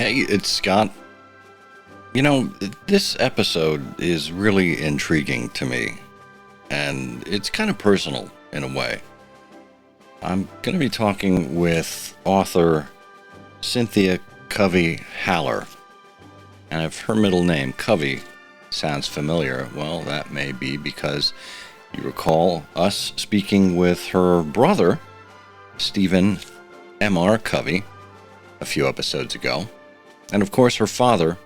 Hey, it's Scott. You know, this episode is really intriguing to me, and it's kind of personal in a way. I'm going to be talking with author Cynthia Covey Haller, and if her middle name, Covey, sounds familiar, well, that may be because you recall us speaking with her brother, Stephen M.R. Covey, a few episodes ago. And of course, her father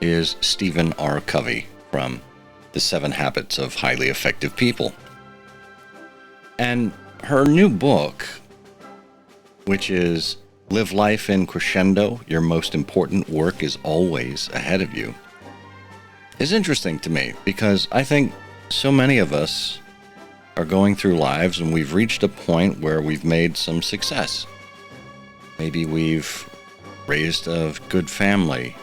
is Stephen R. Covey from The 7 Habits of Highly Effective People. And her new book, which is Live Life in Crescendo, Your Most Important Work is Always Ahead of You, is interesting to me because I think so many of us are going through lives and we've reached a point where we've made some success. Maybe we've raised a good family.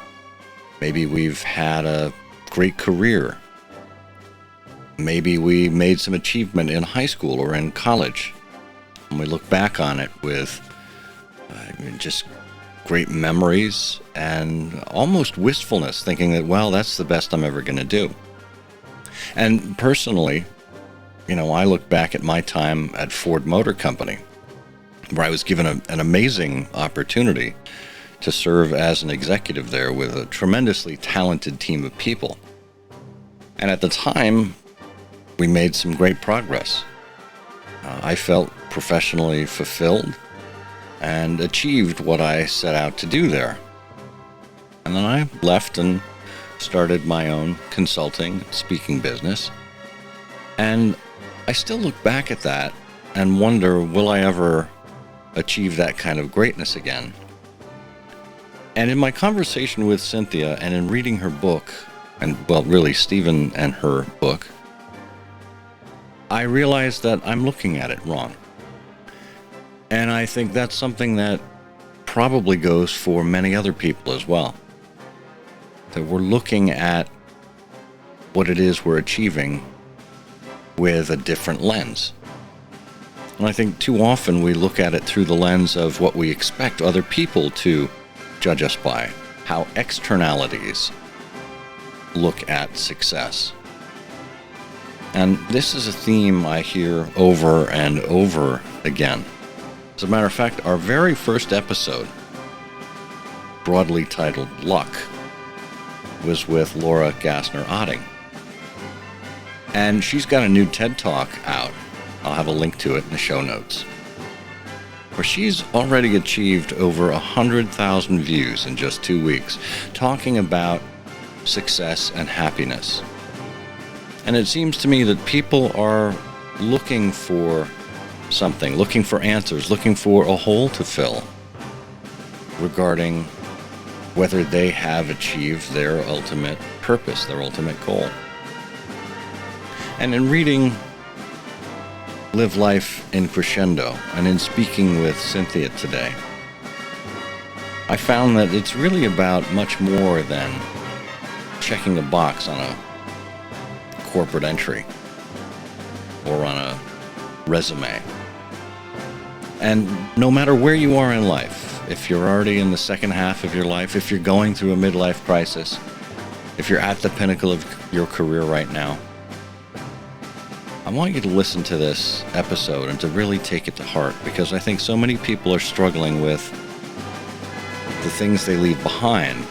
Maybe we've had a great career. Maybe we made some achievement in high school or in college. And we look back on it with just great memories and almost wistfulness, thinking that, well, that's the best I'm ever going to do. And personally, I look back at my time at Ford Motor Company, where I was given an amazing opportunity to serve as an executive there with a tremendously talented team of people. And at the time, we made some great progress. I felt professionally fulfilled and achieved what I set out to do there. And then I left and started my own consulting, speaking business. And I still look back at that and wonder, will I ever achieve that kind of greatness again? And in my conversation with Cynthia and in reading her book, and well, really Stephen and her book, I realized that I'm looking at it wrong. And I think that's something that probably goes for many other people as well. That we're looking at what it is we're achieving with a different lens. And I think too often we look at it through the lens of what we expect other people to judge us by, how externalities look at success. And this is a theme I hear over and over again. As a matter of fact, our very first episode, broadly titled Luck, was with Laura Gassner-Otting. And she's got a new TED Talk out. I'll have a link to it in the show notes, where she's already achieved over 100,000 views in just 2 weeks, talking about success and happiness. And it seems to me that people are looking for something, looking for answers, looking for a hole to fill regarding whether they have achieved their ultimate purpose, their ultimate goal. And in reading Live Life in Crescendo, and in speaking with Cynthia today, I found that it's really about much more than checking a box on a corporate entry or on a resume. And no matter where you are in life, if you're already in the second half of your life, if you're going through a midlife crisis, if you're at the pinnacle of your career right now, I want you to listen to this episode and to really take it to heart, because I think so many people are struggling with the things they leave behind,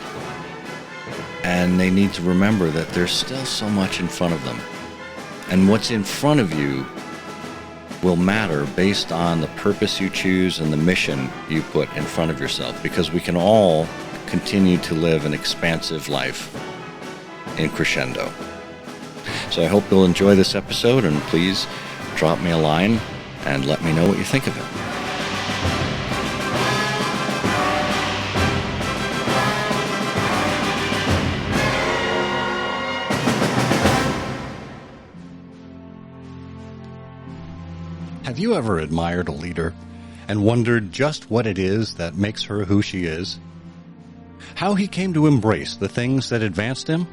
and they need to remember that there's still so much in front of them. And what's in front of you will matter based on the purpose you choose and the mission you put in front of yourself, because we can all continue to live an expansive life in crescendo. So I hope you'll enjoy this episode, and please drop me a line and let me know what you think of it. Have you ever admired a leader and wondered just what it is that makes her who she is? How he came to embrace the things that advanced him?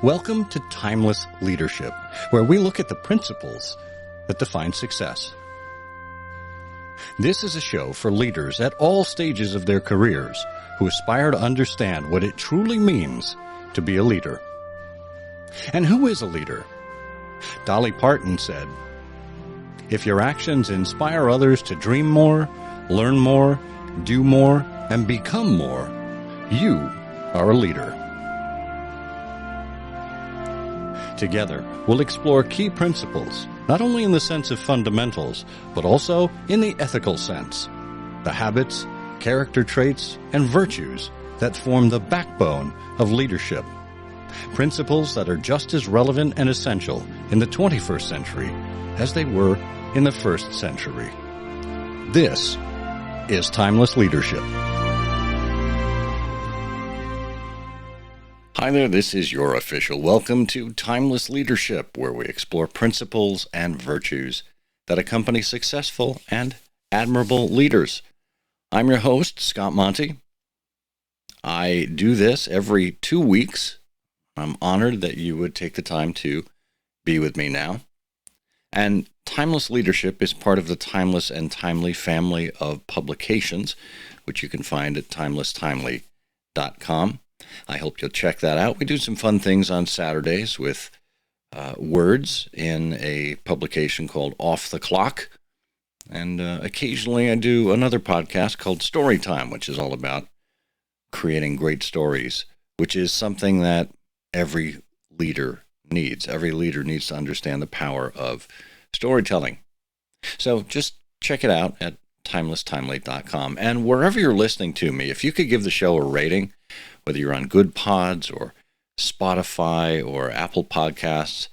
Welcome to Timeless Leadership, where we look at the principles that define success. This is a show for leaders at all stages of their careers who aspire to understand what it truly means to be a leader. And who is a leader? Dolly Parton said, "If your actions inspire others to dream more, learn more, do more, and become more, you are a leader." Together, we'll explore key principles, not only in the sense of fundamentals, but also in the ethical sense, the habits, character traits, and virtues that form the backbone of leadership. Principles that are just as relevant and essential in the 21st century as they were in the first century. This is Timeless Leadership. Hi there, this is your official welcome to Timeless Leadership, where we explore principles and virtues that accompany successful and admirable leaders. I'm your host, Scott Monty. I do this every 2 weeks. I'm honored that you would take the time to be with me now. And Timeless Leadership is part of the Timeless and Timely family of publications, which you can find at timelesstimely.com. I hope you'll check that out. We do some fun things on Saturdays with words in a publication called Off the Clock. And occasionally I do another podcast called Storytime, which is all about creating great stories, which is something that every leader needs. Every leader needs to understand the power of storytelling. So just check it out at timelesstimely.com. And wherever you're listening to me, if you could give the show a rating, whether you're on Good Pods or Spotify or Apple Podcasts,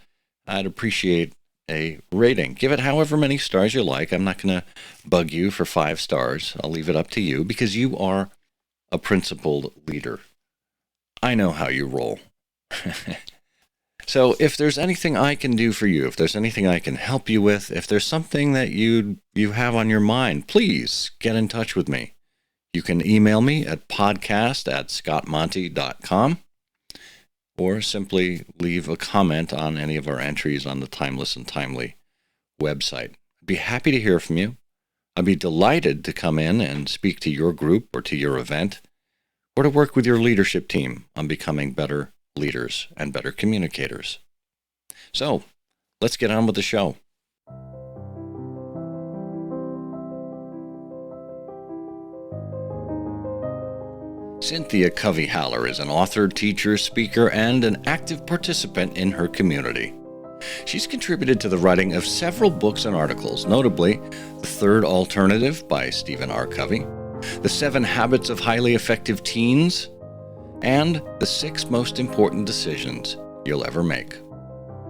I'd appreciate a rating. Give it however many stars you like. I'm not going to bug you for 5 stars. I'll leave it up to you because you are a principled leader. I know how you roll. So if there's anything I can do for you, if there's anything I can help you with, if there's something that you have on your mind, please get in touch with me. You can email me at podcast@scottmonty.com or simply leave a comment on any of our entries on the Timeless and Timely website. I'd be happy to hear from you. I'd be delighted to come in and speak to your group or to your event, or to work with your leadership team on becoming better leaders and better communicators. So, let's get on with the show. Cynthia Covey-Haller is an author, teacher, speaker, and an active participant in her community. She's contributed to the writing of several books and articles, notably The Third Alternative by Stephen R. Covey, The 7 Habits of Highly Effective Teens, and The 6 Most Important Decisions You'll Ever Make,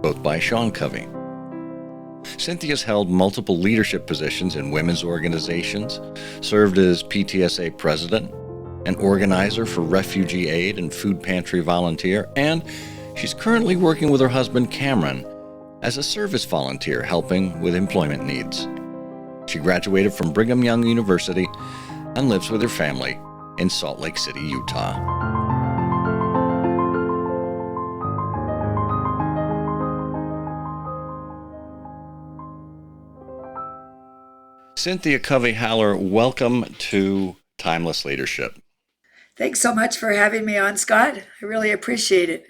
both by Sean Covey. Cynthia's held multiple leadership positions in women's organizations, served as PTSA president, an organizer for refugee aid and food pantry volunteer, and she's currently working with her husband Cameron as a service volunteer helping with employment needs. She graduated from Brigham Young University and lives with her family in Salt Lake City, Utah. Cynthia Covey-Haller, welcome to Timeless Leadership. Thanks so much for having me on, Scott. I really appreciate it.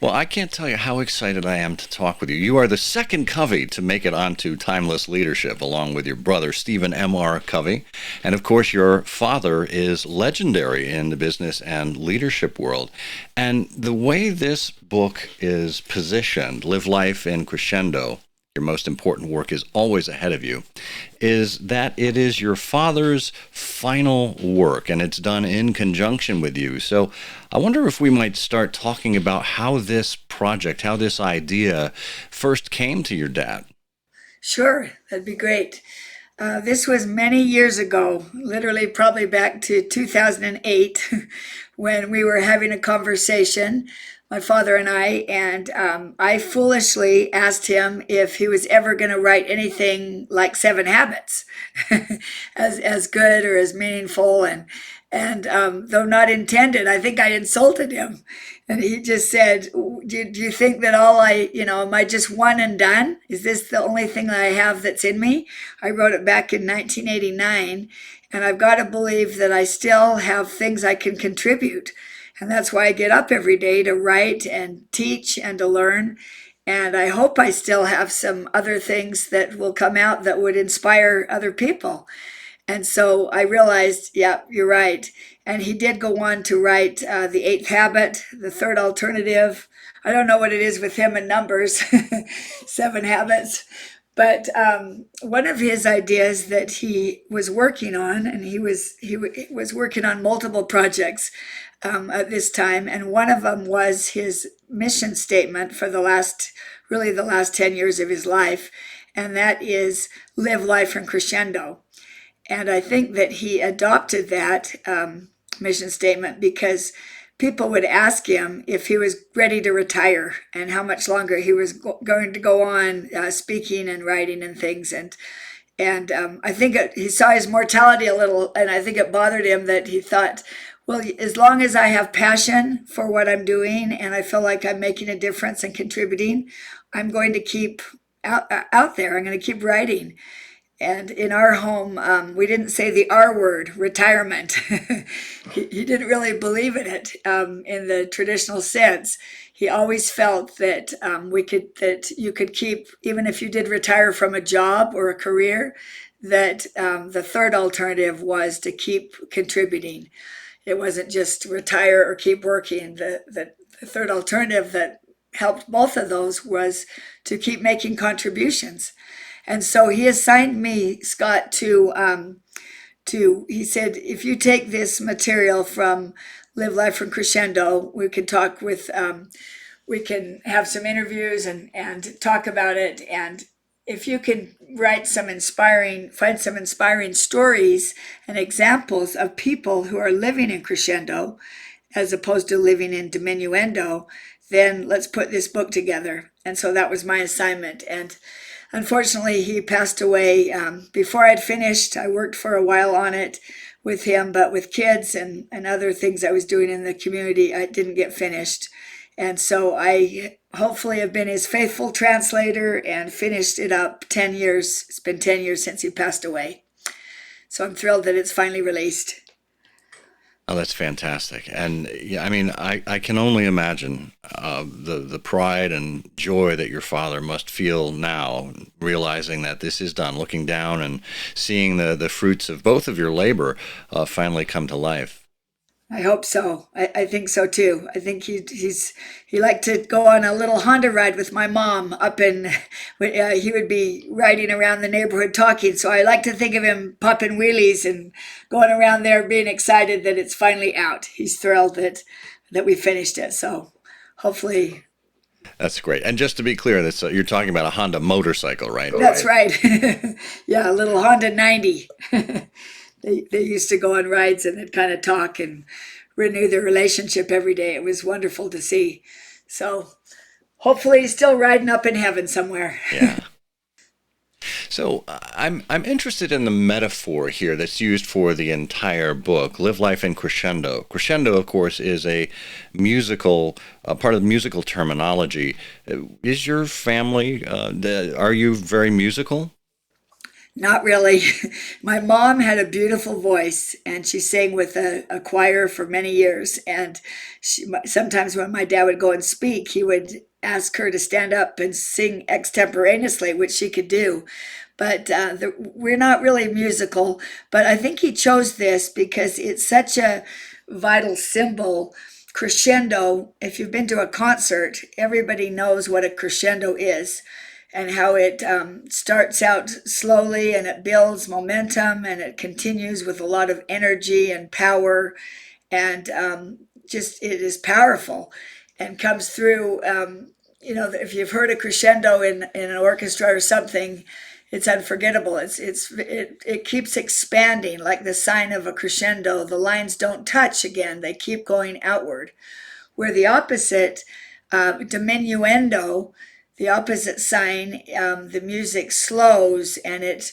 Well, I can't tell you how excited I am to talk with you. You are the second Covey to make it onto Timeless Leadership, along with your brother, Stephen M.R. Covey. And of course, your father is legendary in the business and leadership world. And the way this book is positioned, Live Life in Crescendo, your most important work is always ahead of you, is that it is your father's final work, and it's done in conjunction with you. So I wonder if we might start talking about how this project, how this idea first came to your dad. Sure, that'd be great. This was many years ago, literally probably back to 2008, when we were having a conversation, my father and I foolishly asked him if he was ever going to write anything like 7 Habits, as good or as meaningful. And And though not intended, I think I insulted him. And he just said, do you think that am I just one and done? Is this the only thing that I have that's in me? I wrote it back in 1989, and I've got to believe that I still have things I can contribute. And that's why I get up every day to write and teach and to learn. And I hope I still have some other things that will come out that would inspire other people. And so I realized, yeah, you're right. And he did go on to write The Eighth Habit, The Third Alternative. I don't know what it is with him and numbers, 7 habits. But one of his ideas that he was working on, and he was working on multiple projects at this time, and one of them was his mission statement for the last 10 years of his life, and that is live life in crescendo. And I think that he adopted that mission statement because people would ask him if he was ready to retire and how much longer he was going to go on speaking and writing and things. And I think he saw his mortality a little, and I think it bothered him that he thought, well, as long as I have passion for what I'm doing and I feel like I'm making a difference and contributing, I'm going to keep out there. I'm going to keep writing. And in our home, we didn't say the R word, retirement. He didn't really believe in it in the traditional sense. He always felt that that you could keep, even if you did retire from a job or a career, that the third alternative was to keep contributing. It wasn't just retire or keep working. The third alternative that helped both of those was to keep making contributions. And so he assigned me, Scott, he said, if you take this material from Live Life from Crescendo, we can have some interviews and talk about it. And if you can find some inspiring stories and examples of people who are living in crescendo as opposed to living in diminuendo, then let's put this book together. And so that was my assignment. And unfortunately, he passed away before I'd finished. I worked for a while on it with him, but with kids and other things I was doing in the community, I didn't get finished. And so I hopefully have been his faithful translator and finished it up 10 years. It's been 10 years since he passed away. So I'm thrilled that it's finally released. Oh, that's fantastic. And yeah, I mean, I can only imagine the pride and joy that your father must feel now, realizing that this is done, looking down and seeing the fruits of both of your labor finally come to life. I hope so. I think so too. I think he liked to go on a little Honda ride with my mom up in. He would be riding around the neighborhood talking. So I like to think of him popping wheelies and going around there, being excited that it's finally out. He's thrilled that we finished it. So hopefully. That's great. And just to be clear, you're talking about a Honda motorcycle, right? That's right. Yeah, a little Honda 90. They used to go on rides and they'd kind of talk and renew their relationship every day. It was wonderful to see. So hopefully he's still riding up in heaven somewhere. Yeah. So I'm interested in the metaphor here that's used for the entire book, Live Life in Crescendo. Crescendo, of course, is a part of musical terminology. Is your family, are you very musical? Not really. My mom had a beautiful voice and she sang with a choir for many years. And sometimes when my dad would go and speak, he would ask her to stand up and sing extemporaneously, which she could do. But we're not really musical. But I think he chose this because it's such a vital symbol. Crescendo, if you've been to a concert, everybody knows what a crescendo is and how it starts out slowly and it builds momentum and it continues with a lot of energy and power and just it is powerful and comes through. If you've heard a crescendo in an orchestra or something, it's unforgettable. It keeps expanding like the sign of a crescendo. The lines don't touch again; they keep going outward. Where the opposite, diminuendo, the opposite sign, the music slows and it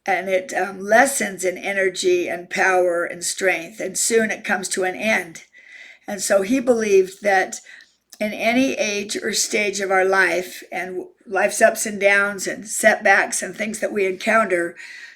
and it lessens in energy and power and strength, and soon it comes to an end. And so he believed that in any age or stage of our life, and life's ups and downs and setbacks and things that we encounter,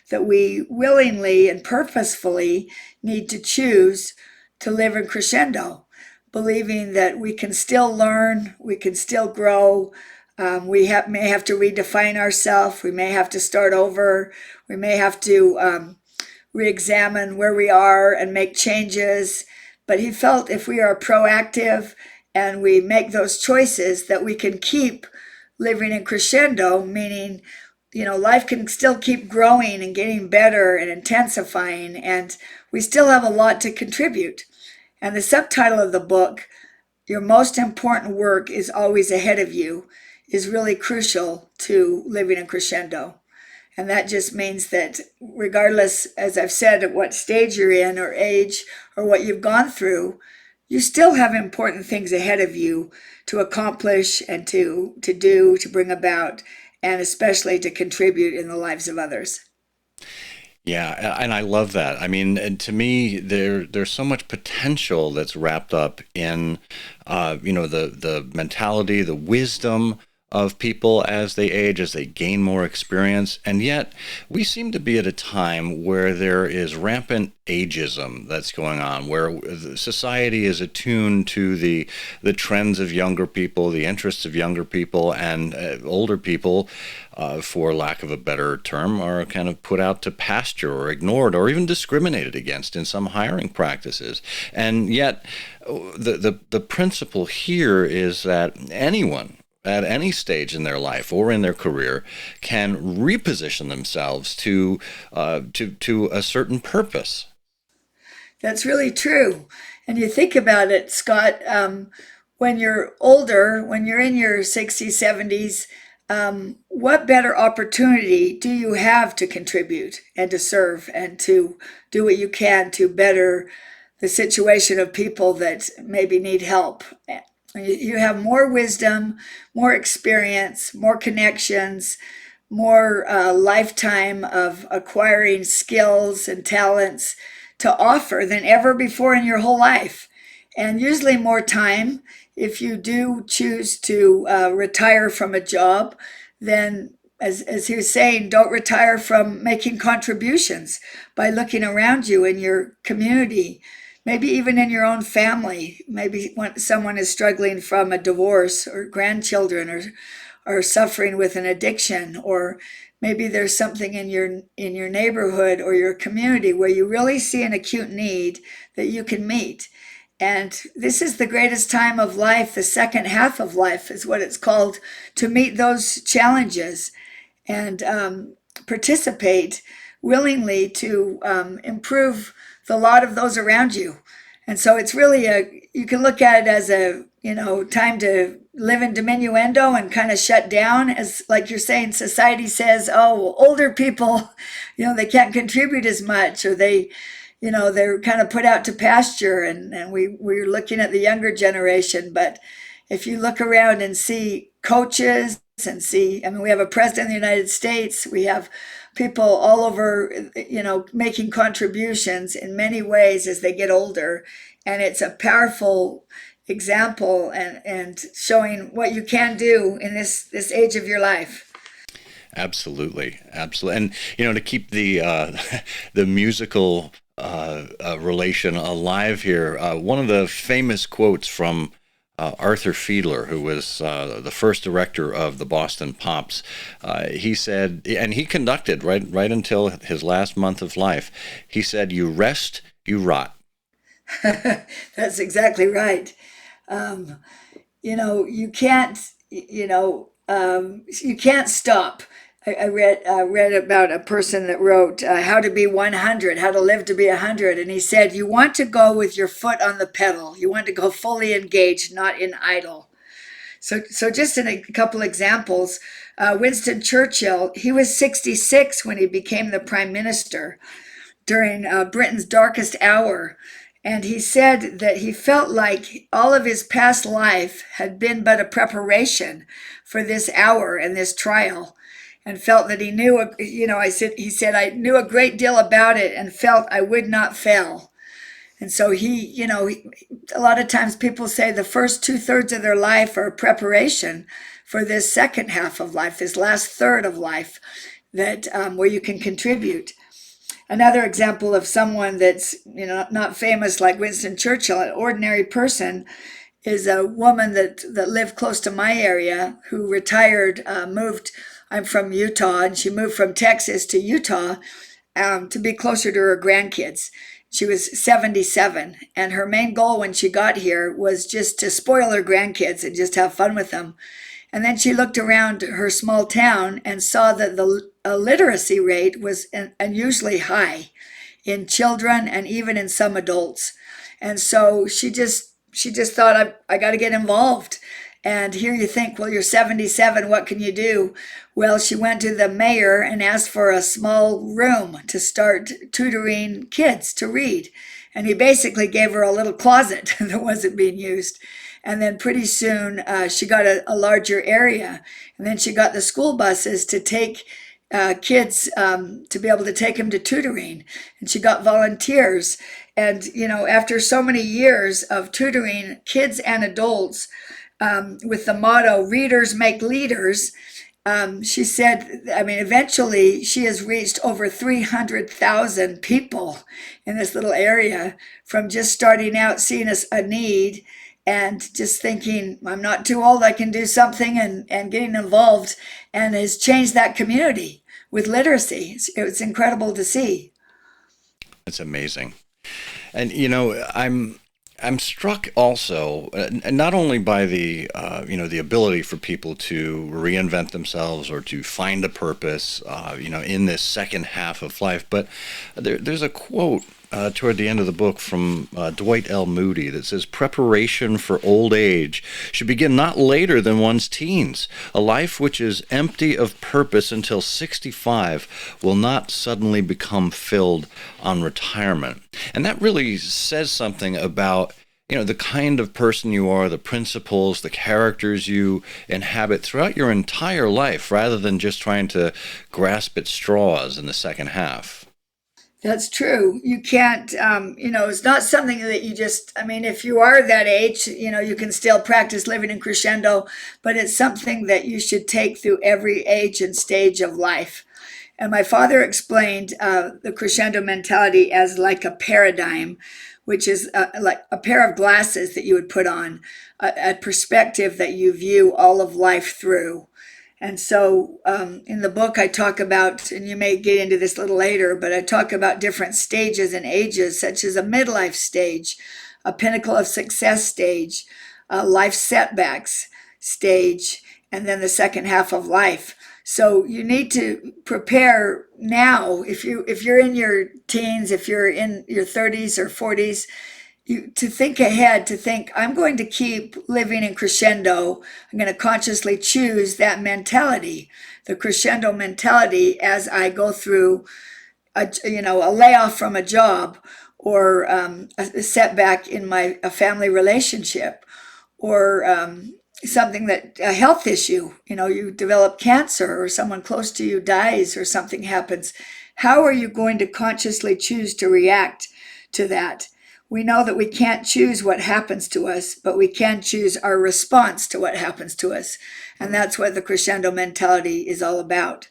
that we willingly and purposefully need to choose to live in crescendo, believing that we can still learn, we can still grow. May have to redefine ourselves. We may have to start over. We may have to re-examine where we are and make changes. But he felt if we are proactive and we make those choices, that we can keep living in crescendo, meaning, life can still keep growing and getting better and intensifying, and we still have a lot to contribute. And the subtitle of the book, Your Most Important Work is Always Ahead of You, is really crucial to living in crescendo. And that just means that regardless, as I've said, of what stage you're in or age or what you've gone through, you still have important things ahead of you to accomplish and to do, to bring about, and especially to contribute in the lives of others. Yeah, and I love that. I mean, and to me, there's so much potential that's wrapped up in, the mentality, the wisdom of people as they age, as they gain more experience. And yet, we seem to be at a time where there is rampant ageism that's going on, where society is attuned to the trends of younger people, the interests of younger people, and older people, for lack of a better term, are kind of put out to pasture or ignored or even discriminated against in some hiring practices. And yet, the principle here is that anyone at any stage in their life or in their career can reposition themselves to a certain purpose. That's really true. And you think about it, Scott, when you're older, when you're in your 60s, 70s, what better opportunity do you have to contribute and to serve and to do what you can to better the situation of people that maybe need help? You have more wisdom, more experience, more connections, more lifetime of acquiring skills and talents to offer than ever before in your whole life. And usually more time if you do choose to retire from a job. Then, as he was saying, don't retire from making contributions by looking around you in your community, maybe even in your own family. Maybe when someone is struggling from a divorce, or grandchildren are suffering with an addiction, or maybe there's something in your neighborhood or your community where you really see an acute need that you can meet. And this is the greatest time of life. The second half of life is what it's called, to meet those challenges and participate willingly to improve the lot of those around you. And so it's really you can look at it as a, time to live in diminuendo and kind of shut down, as like you're saying, society says, oh, older people, they can't contribute as much, or they're kind of put out to pasture, and we're looking at the younger generation. But if you look around and see coaches and we have a president of the United States, we have people all over, making contributions in many ways as they get older. And it's a powerful example and showing what you can do in this age of your life. Absolutely. And, to keep the the musical relation alive here, one of the famous quotes from Arthur Fiedler, who was the first director of the Boston Pops, he said, and he conducted right until his last month of life, he said, "You rest, you rot." That's exactly right. You can't, you can't stop. I read about a person that wrote How to Be 100, How to Live to Be 100. And he said, you want to go with your foot on the pedal. You want to go fully engaged, not in idle. So just in a couple examples, Winston Churchill, he was 66 when he became the prime minister during Britain's darkest hour. And he said that he felt like all of his past life had been but a preparation for this hour and this trial. and felt that he knew, he said, I knew a great deal about it and felt I would not fail. And so a lot of times people say the first 2/3 of their life are preparation for this second half of life, this last third of life, that where you can contribute. Another example of someone that's not famous like Winston Churchill, an ordinary person, is a woman that lived close to my area who retired, moved. I'm from Utah, and she moved from Texas to Utah to be closer to her grandkids. She was 77, and her main goal when she got here was just to spoil her grandkids and just have fun with them. And then she looked around her small town and saw that the literacy rate was unusually high in children and even in some adults. And so she just thought, I got to get involved. And here you think, well, you're 77, what can you do? Well, she went to the mayor and asked for a small room to start tutoring kids to read. And he basically gave her a little closet that wasn't being used. And then pretty soon she got a larger area. And then she got the school buses to take kids to be able to take them to tutoring. And she got volunteers. And, after so many years of tutoring kids and adults with the motto, readers make leaders, she said, eventually she has reached over 300,000 people in this little area from just starting out, seeing a need, and just thinking, I'm not too old, I can do something, and getting involved, and has changed that community with literacy. It's incredible to see. It's amazing. And I'm struck also, not only by the the ability for people to reinvent themselves or to find a purpose, in this second half of life, but there's a quote toward the end of the book from Dwight L. Moody that says, "Preparation for old age should begin not later than one's teens. A life which is empty of purpose until 65 will not suddenly become filled on retirement." And that really says something about the kind of person you are, the principles, the characters you inhabit throughout your entire life, rather than just trying to grasp at straws in the second half. That's true. You can't, it's not something that you just, if you are that age, you can still practice living in crescendo, but it's something that you should take through every age and stage of life. And my father explained the crescendo mentality as like a paradigm, which is like a pair of glasses that you would put on, a perspective that you view all of life through. And so in the book, I talk about, and you may get into this a little later, but I talk about different stages and ages, such as a midlife stage, a pinnacle of success stage, a life setbacks stage, and then the second half of life. So you need to prepare now. If you're in your teens, if you're in your 30s or 40s, to think ahead, to think, I'm going to keep living in crescendo. I'm going to consciously choose that mentality, the crescendo mentality, as I go through a layoff from a job, or a setback in a family relationship, or something a health issue, you develop cancer, or someone close to you dies, or something happens. How are you going to consciously choose to react to that? We know that we can't choose what happens to us, but we can choose our response to what happens to us. And that's what the crescendo mentality is all about.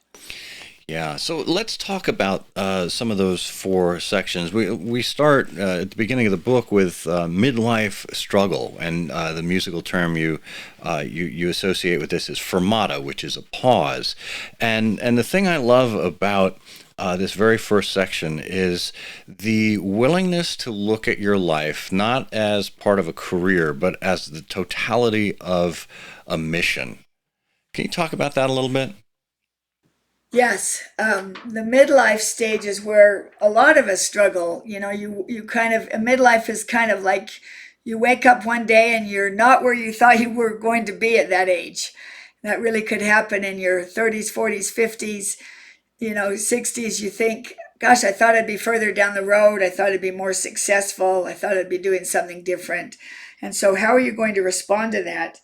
Yeah, so let's talk about some of those four sections. We start at the beginning of the book with midlife struggle, and the musical term you associate with this is fermata, which is a pause. And the thing I love about this very first section is the willingness to look at your life not as part of a career, but as the totality of a mission. Can you talk about that a little bit? Yes, the midlife stage is where a lot of us struggle. You kind of, midlife is kind of like you wake up one day and you're not where you thought you were going to be at that age. That really could happen in your 30s, 40s, 50s, 60s. You think, gosh, I thought I'd be further down the road. I thought I'd be more successful. I thought I'd be doing something different. And so how are you going to respond to that?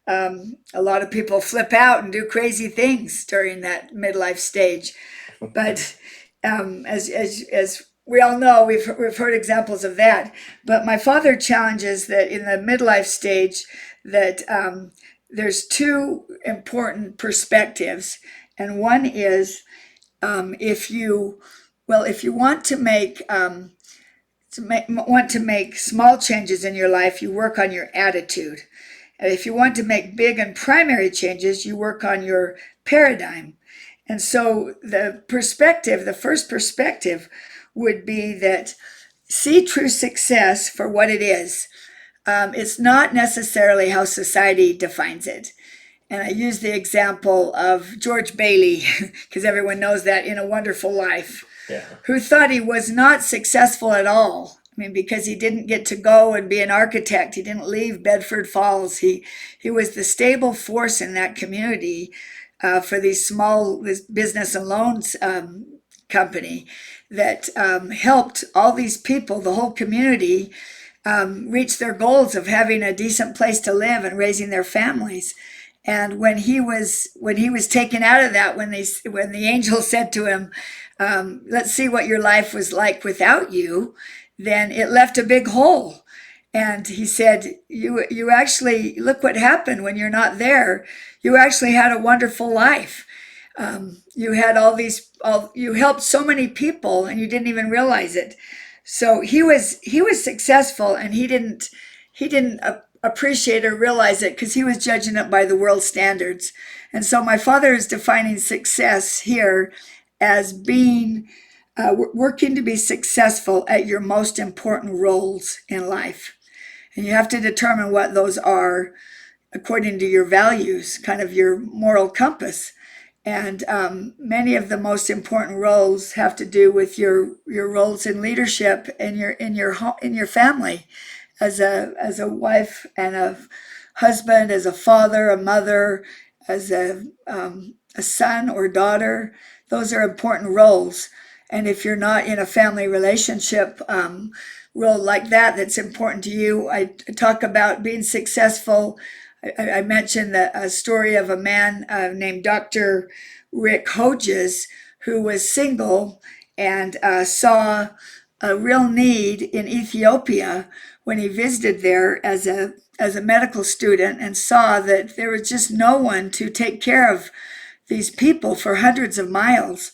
A lot of people flip out and do crazy things during that midlife stage. But as we all know, we've heard examples of that. But my father challenges that in the midlife stage that there's two important perspectives, and one is if you want to make small changes in your life, you work on your attitude. And if you want to make big and primary changes, you work on your paradigm. And so the first perspective would be that see true success for what it is. It's not necessarily how society defines it. And I use the example of George Bailey, because everyone knows that in A Wonderful Life, who thought he was not successful at all. I mean, because he didn't get to go and be an architect. He didn't leave Bedford Falls. He was the stable force in that community for this business and loans company that helped all these people, the whole community, reach their goals of having a decent place to live and raising their families. And when he was taken out of that, when the angel said to him, "Let's see what your life was like without you," then it left a big hole. And he said, "You actually look what happened when you're not there. You actually had a wonderful life. You had you helped so many people, and you didn't even realize it." So he was successful, and he didn't appreciate or realize it because he was judging it by the world standards. And so my father is defining success here as being working to be successful at your most important roles in life. And you have to determine what those are according to your values, kind of your moral compass. And many of the most important roles have to do with your roles in leadership and in your family, as a wife and a husband, as a father, a mother, as a son or daughter. Those are important roles. And if you're not in a family relationship role like that, that's important to you. I talk about being successful. I mentioned a story of a man named Dr. Rick Hodges, who was single and saw a real need in Ethiopia when he visited there as a medical student, and saw that there was just no one to take care of these people for hundreds of miles.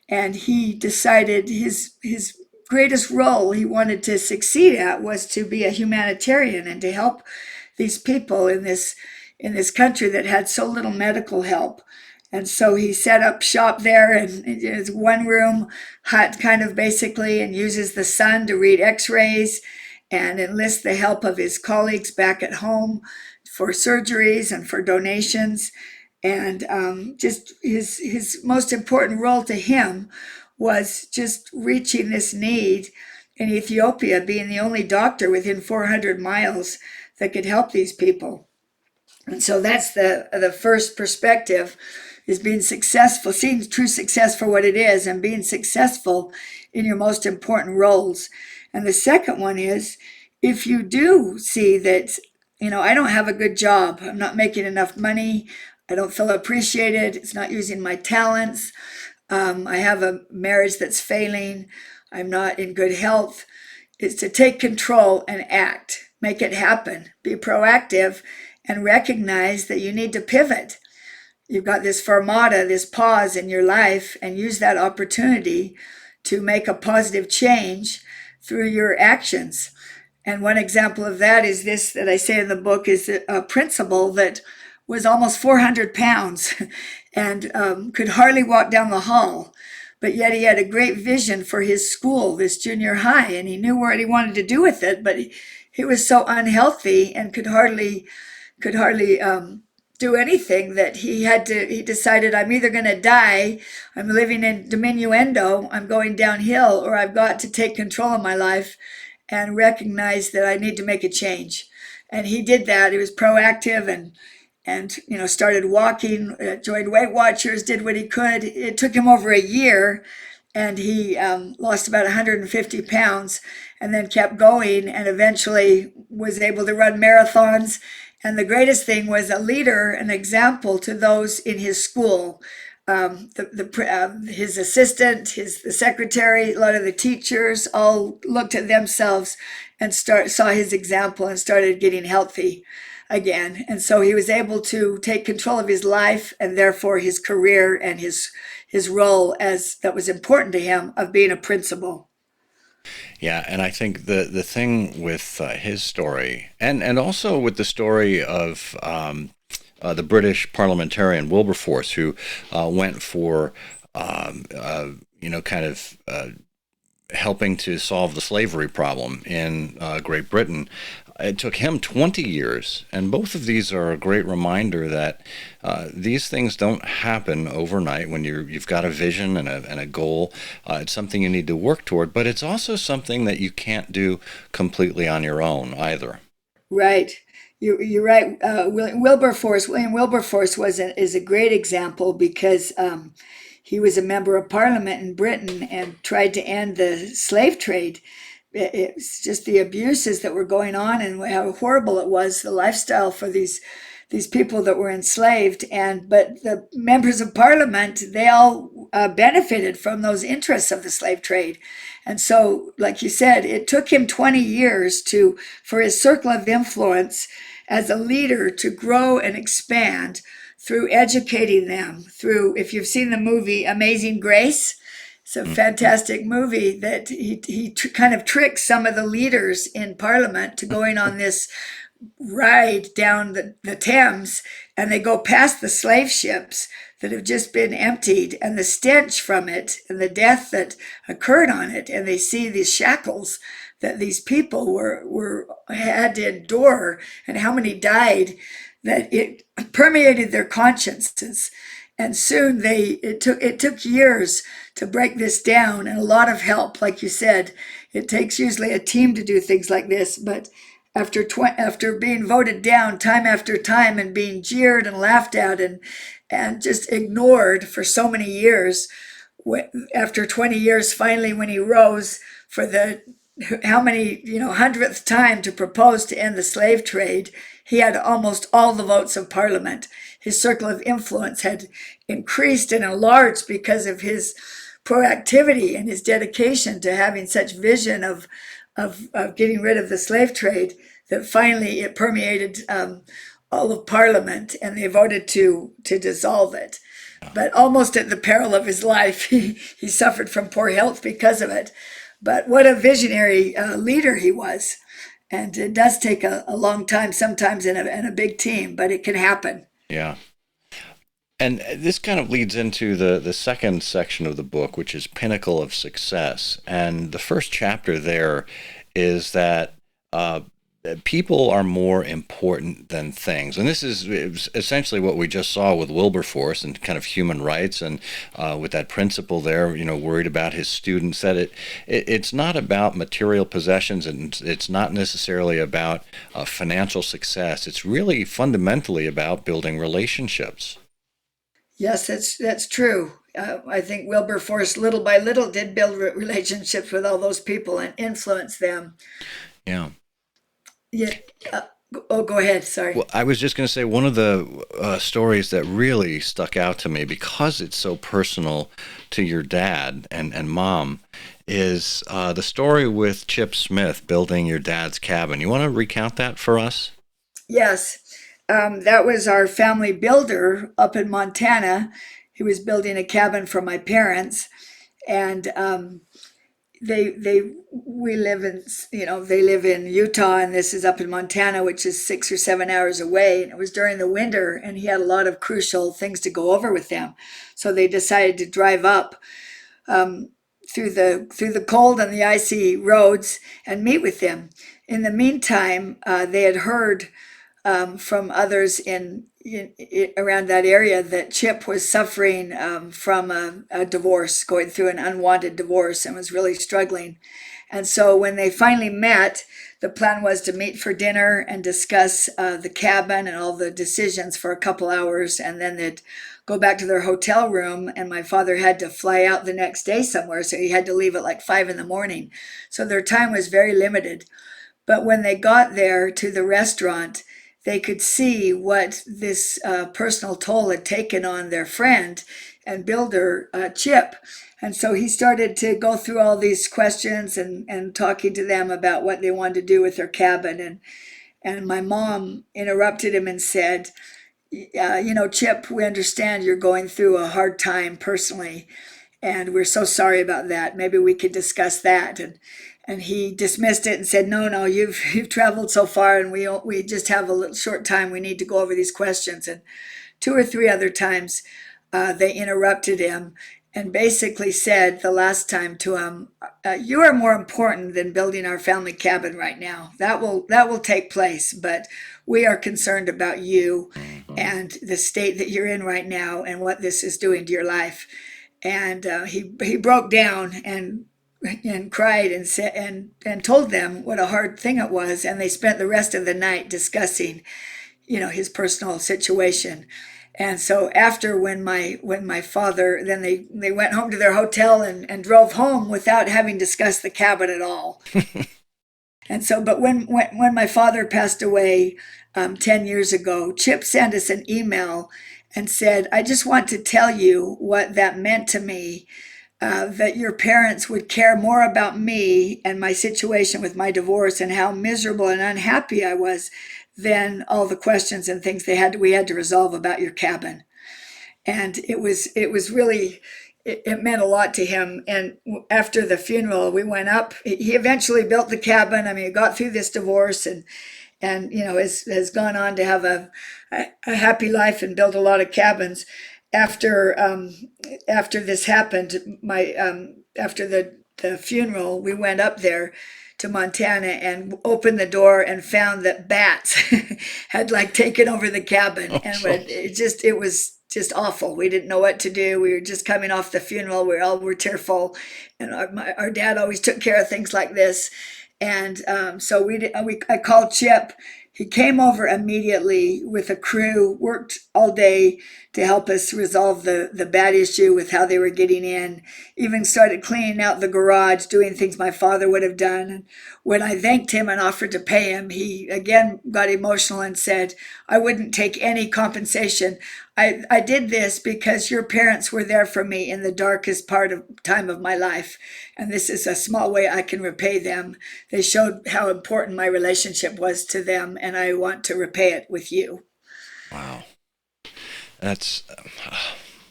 And he decided his greatest role he wanted to succeed at was to be a humanitarian and to help these people in this country that had so little medical help. And so he set up shop there, and it's one room hut kind of basically, and uses the sun to read x-rays and enlist the help of his colleagues back at home for surgeries and for donations. And just his most important role to him was just reaching this need in Ethiopia, being the only doctor within 400 miles that could help these people. And so that's the first perspective, is being successful, seeing true success for what it is, and being successful in your most important roles. And the second one is, if you do see that, I don't have a good job, I'm not making enough money, I don't feel appreciated, it's not using my talents, I have a marriage that's failing, I'm not in good health, is to take control and act, make it happen, be proactive, and recognize that you need to pivot. You've got this fermata, this pause in your life, and use that opportunity to make a positive change through your actions. And one example of that is this that I say in the book, is a principal that was almost 400 pounds and could hardly walk down the hall. But yet he had a great vision for his school, this junior high, and he knew what he wanted to do with it, but he was so unhealthy and could hardly do anything that he decided, I'm either going to die, I'm living in diminuendo, I'm going downhill, or I've got to take control of my life and recognize that I need to make a change. And he did that. He was proactive and started walking, joined Weight Watchers, did what he could. It took him over a year, and he lost about 150 pounds, and then kept going, and eventually was able to run marathons And the greatest thing was a leader, an example to those in his school. His assistant, the secretary, a lot of the teachers all looked at themselves and saw his example and started getting healthy again. And so he was able to take control of his life and therefore his career and his role as that was important to him of being a principal. Yeah, and I think the thing with his story, and also with the story of the British parliamentarian Wilberforce, who went for kind of helping to solve the slavery problem in Great Britain. It took him 20 years, and both of these are a great reminder that these things don't happen overnight. When you've got a vision and a goal, it's something you need to work toward, but it's also something that you can't do completely on your own either. Right. You're right. William Wilberforce is a great example because he was a member of Parliament in Britain and tried to end the slave trade. It's just the abuses that were going on and how horrible it was, the lifestyle for these people that were enslaved. But the members of Parliament, they all benefited from those interests of the slave trade. And so, like you said, it took him 20 years for his circle of influence as a leader to grow and expand through educating them, if you've seen the movie Amazing Grace, it's a fantastic movie that he kind of tricks some of the leaders in Parliament to going on this ride down the Thames, and they go past the slave ships that have just been emptied and the stench from it and the death that occurred on it, and they see these shackles that these people had to endure and how many died, that it permeated their consciences. And soon it took years to break this down and a lot of help. Like you said, it takes usually a team to do things like this. But after being voted down time after time and being jeered and laughed at and just ignored for so many years, after 20 years, finally when he rose for the how many 100th time to propose to end the slave trade, he had almost all the votes of Parliament. His circle of influence had increased and enlarged because of his proactivity and his dedication to having such vision of getting rid of the slave trade, that finally it permeated all of Parliament and they voted to dissolve it. But almost at the peril of his life, he suffered from poor health because of it. But what a visionary leader he was. And it does take a long time, sometimes in a big team, but it can happen. Yeah. And this kind of leads into the second section of the book, which is Pinnacle of Success. And the first chapter there is that people are more important than things. And this is essentially what we just saw with Wilberforce and kind of human rights, and with that principal there, worried about his students, that it's not about material possessions, and it's not necessarily about financial success. It's really fundamentally about building relationships. Yes, that's true. I think Wilberforce, little by little, did build relationships with all those people and influence them. Yeah. Yeah. Go ahead. Sorry. Well, I was just going to say one of the stories that really stuck out to me, because it's so personal to your dad and mom, is the story with Chip Smith building your dad's cabin. You want to recount that for us? Yes. That was our family builder up in Montana. He was building a cabin for my parents, and we live in they live in Utah, and this is up in Montana, which is 6 or 7 hours away. And it was during the winter, and he had a lot of crucial things to go over with them, so they decided to drive up through the cold and the icy roads and meet with him. In the meantime, they had heard from others in around that area that Chip was suffering from a divorce, going through an unwanted divorce, and was really struggling. And so when they finally met, the plan was to meet for dinner and discuss the cabin and all the decisions for a couple hours, and then they'd go back to their hotel room. And my father had to fly out the next day somewhere, so he had to leave at like 5 a.m. So their time was very limited. But when they got there to the restaurant, they could see what this personal toll had taken on their friend and builder, Chip. And so he started to go through all these questions and talking to them about what they wanted to do with their cabin. And my mom interrupted him and said, Chip, we understand you're going through a hard time personally, and we're so sorry about that. Maybe we could discuss that. And he dismissed it and said, no, you've traveled so far, and we just have a little short time. We need to go over these questions. And two or three other times, they interrupted him and basically said the last time to him, "You are more important than building our family cabin right now. That will take place, but we are concerned about you and the state that you're in right now and what this is doing to your life." And he broke down and cried and said and told them what a hard thing it was, and they spent the rest of the night discussing, his personal situation. And so after when my father, then they went home to their hotel and drove home without having discussed the cabin at all. And so, but when my father passed away 10 years ago, Chip sent us an email and said, "I just want to tell you what that meant to me, that your parents would care more about me and my situation with my divorce and how miserable and unhappy I was than all the questions and things we had to resolve about your cabin." And it was really, it meant a lot to him. And after the funeral, we went up. He eventually built the cabin. I mean, he got through this divorce and has gone on to have a happy life and build a lot of cabins. After this happened, after the funeral, we went up there to Montana and opened the door and found that bats had taken over the cabin. And it was just awful. We didn't know what to do. We were just coming off the funeral. We all were tearful, and our dad always took care of things like this. And so I called Chip. He came over immediately with a crew, worked all day to help us resolve the bad issue with how they were getting in, even started cleaning out the garage, doing things my father would have done. And when I thanked him and offered to pay him, he again got emotional and said, "I wouldn't take any compensation. I did this because your parents were there for me in the darkest time of my life, and this is a small way I can repay them. They showed how important my relationship was to them, and I want to repay it with you." Wow. That's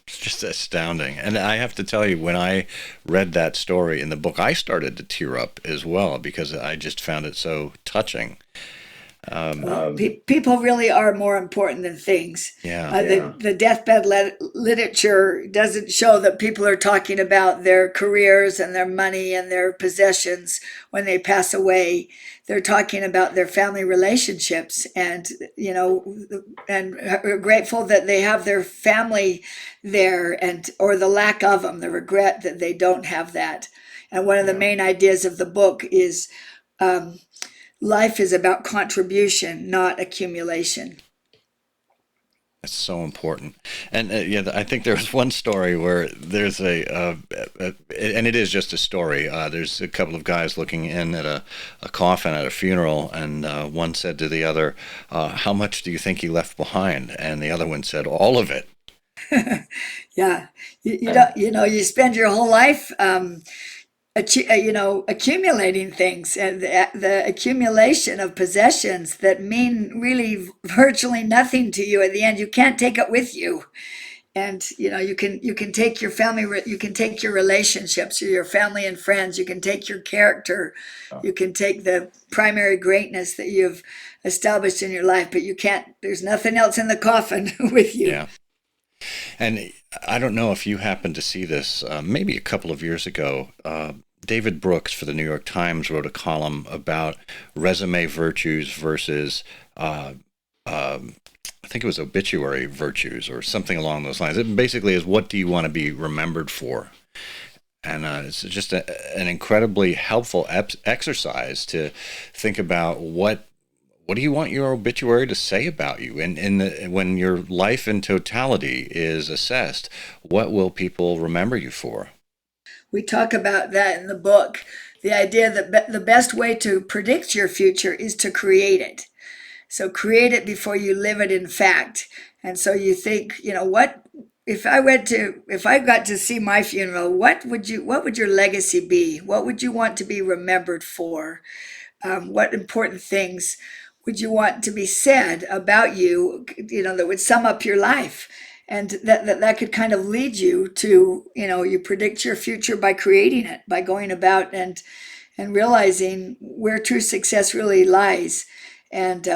it's just astounding. And I have to tell you, when I read that story in the book, I started to tear up as well because I just found it so touching. People really are more important than things. The deathbed literature doesn't show that people are talking about their careers and their money and their possessions when they pass away. They're talking about their family relationships, and are grateful that they have their family there, or the lack of them, the regret that they don't have that. And one of the main ideas of the book is, life is about contribution, not accumulation. That's so important. And I think there was one story where there's and it is just a story. There's a couple of guys looking in at a coffin at a funeral, and one said to the other, "How much do you think he left behind?" And the other one said, "All of it." Yeah, you spend your whole life accumulating things, and the accumulation of possessions that mean really virtually nothing to you at the end. You can't take it with you. And you can take your family, you can take your relationships, your family and friends, you can take your character, you can take the primary greatness that you've established in your life, but you can't, there's nothing else in the coffin with you. Yeah. And I don't know if you happened to see this, maybe a couple of years ago. David Brooks for the New York Times wrote a column about resume virtues versus, I think it was obituary virtues or something along those lines. It basically is, what do you want to be remembered for? And it's just an incredibly helpful exercise to think about what do you want your obituary to say about you? And when your life in totality is assessed, what will people remember you for? We talk about that in the book. The idea that the best way to predict your future is to create it. So create it before you live it in fact. And so you think, what if I got to see my funeral, what would your legacy be? What would you want to be remembered for? What important things would you want to be said about you, that would sum up your life? And that could kind of lead you to, you predict your future by creating it, by going about and realizing where true success really lies. And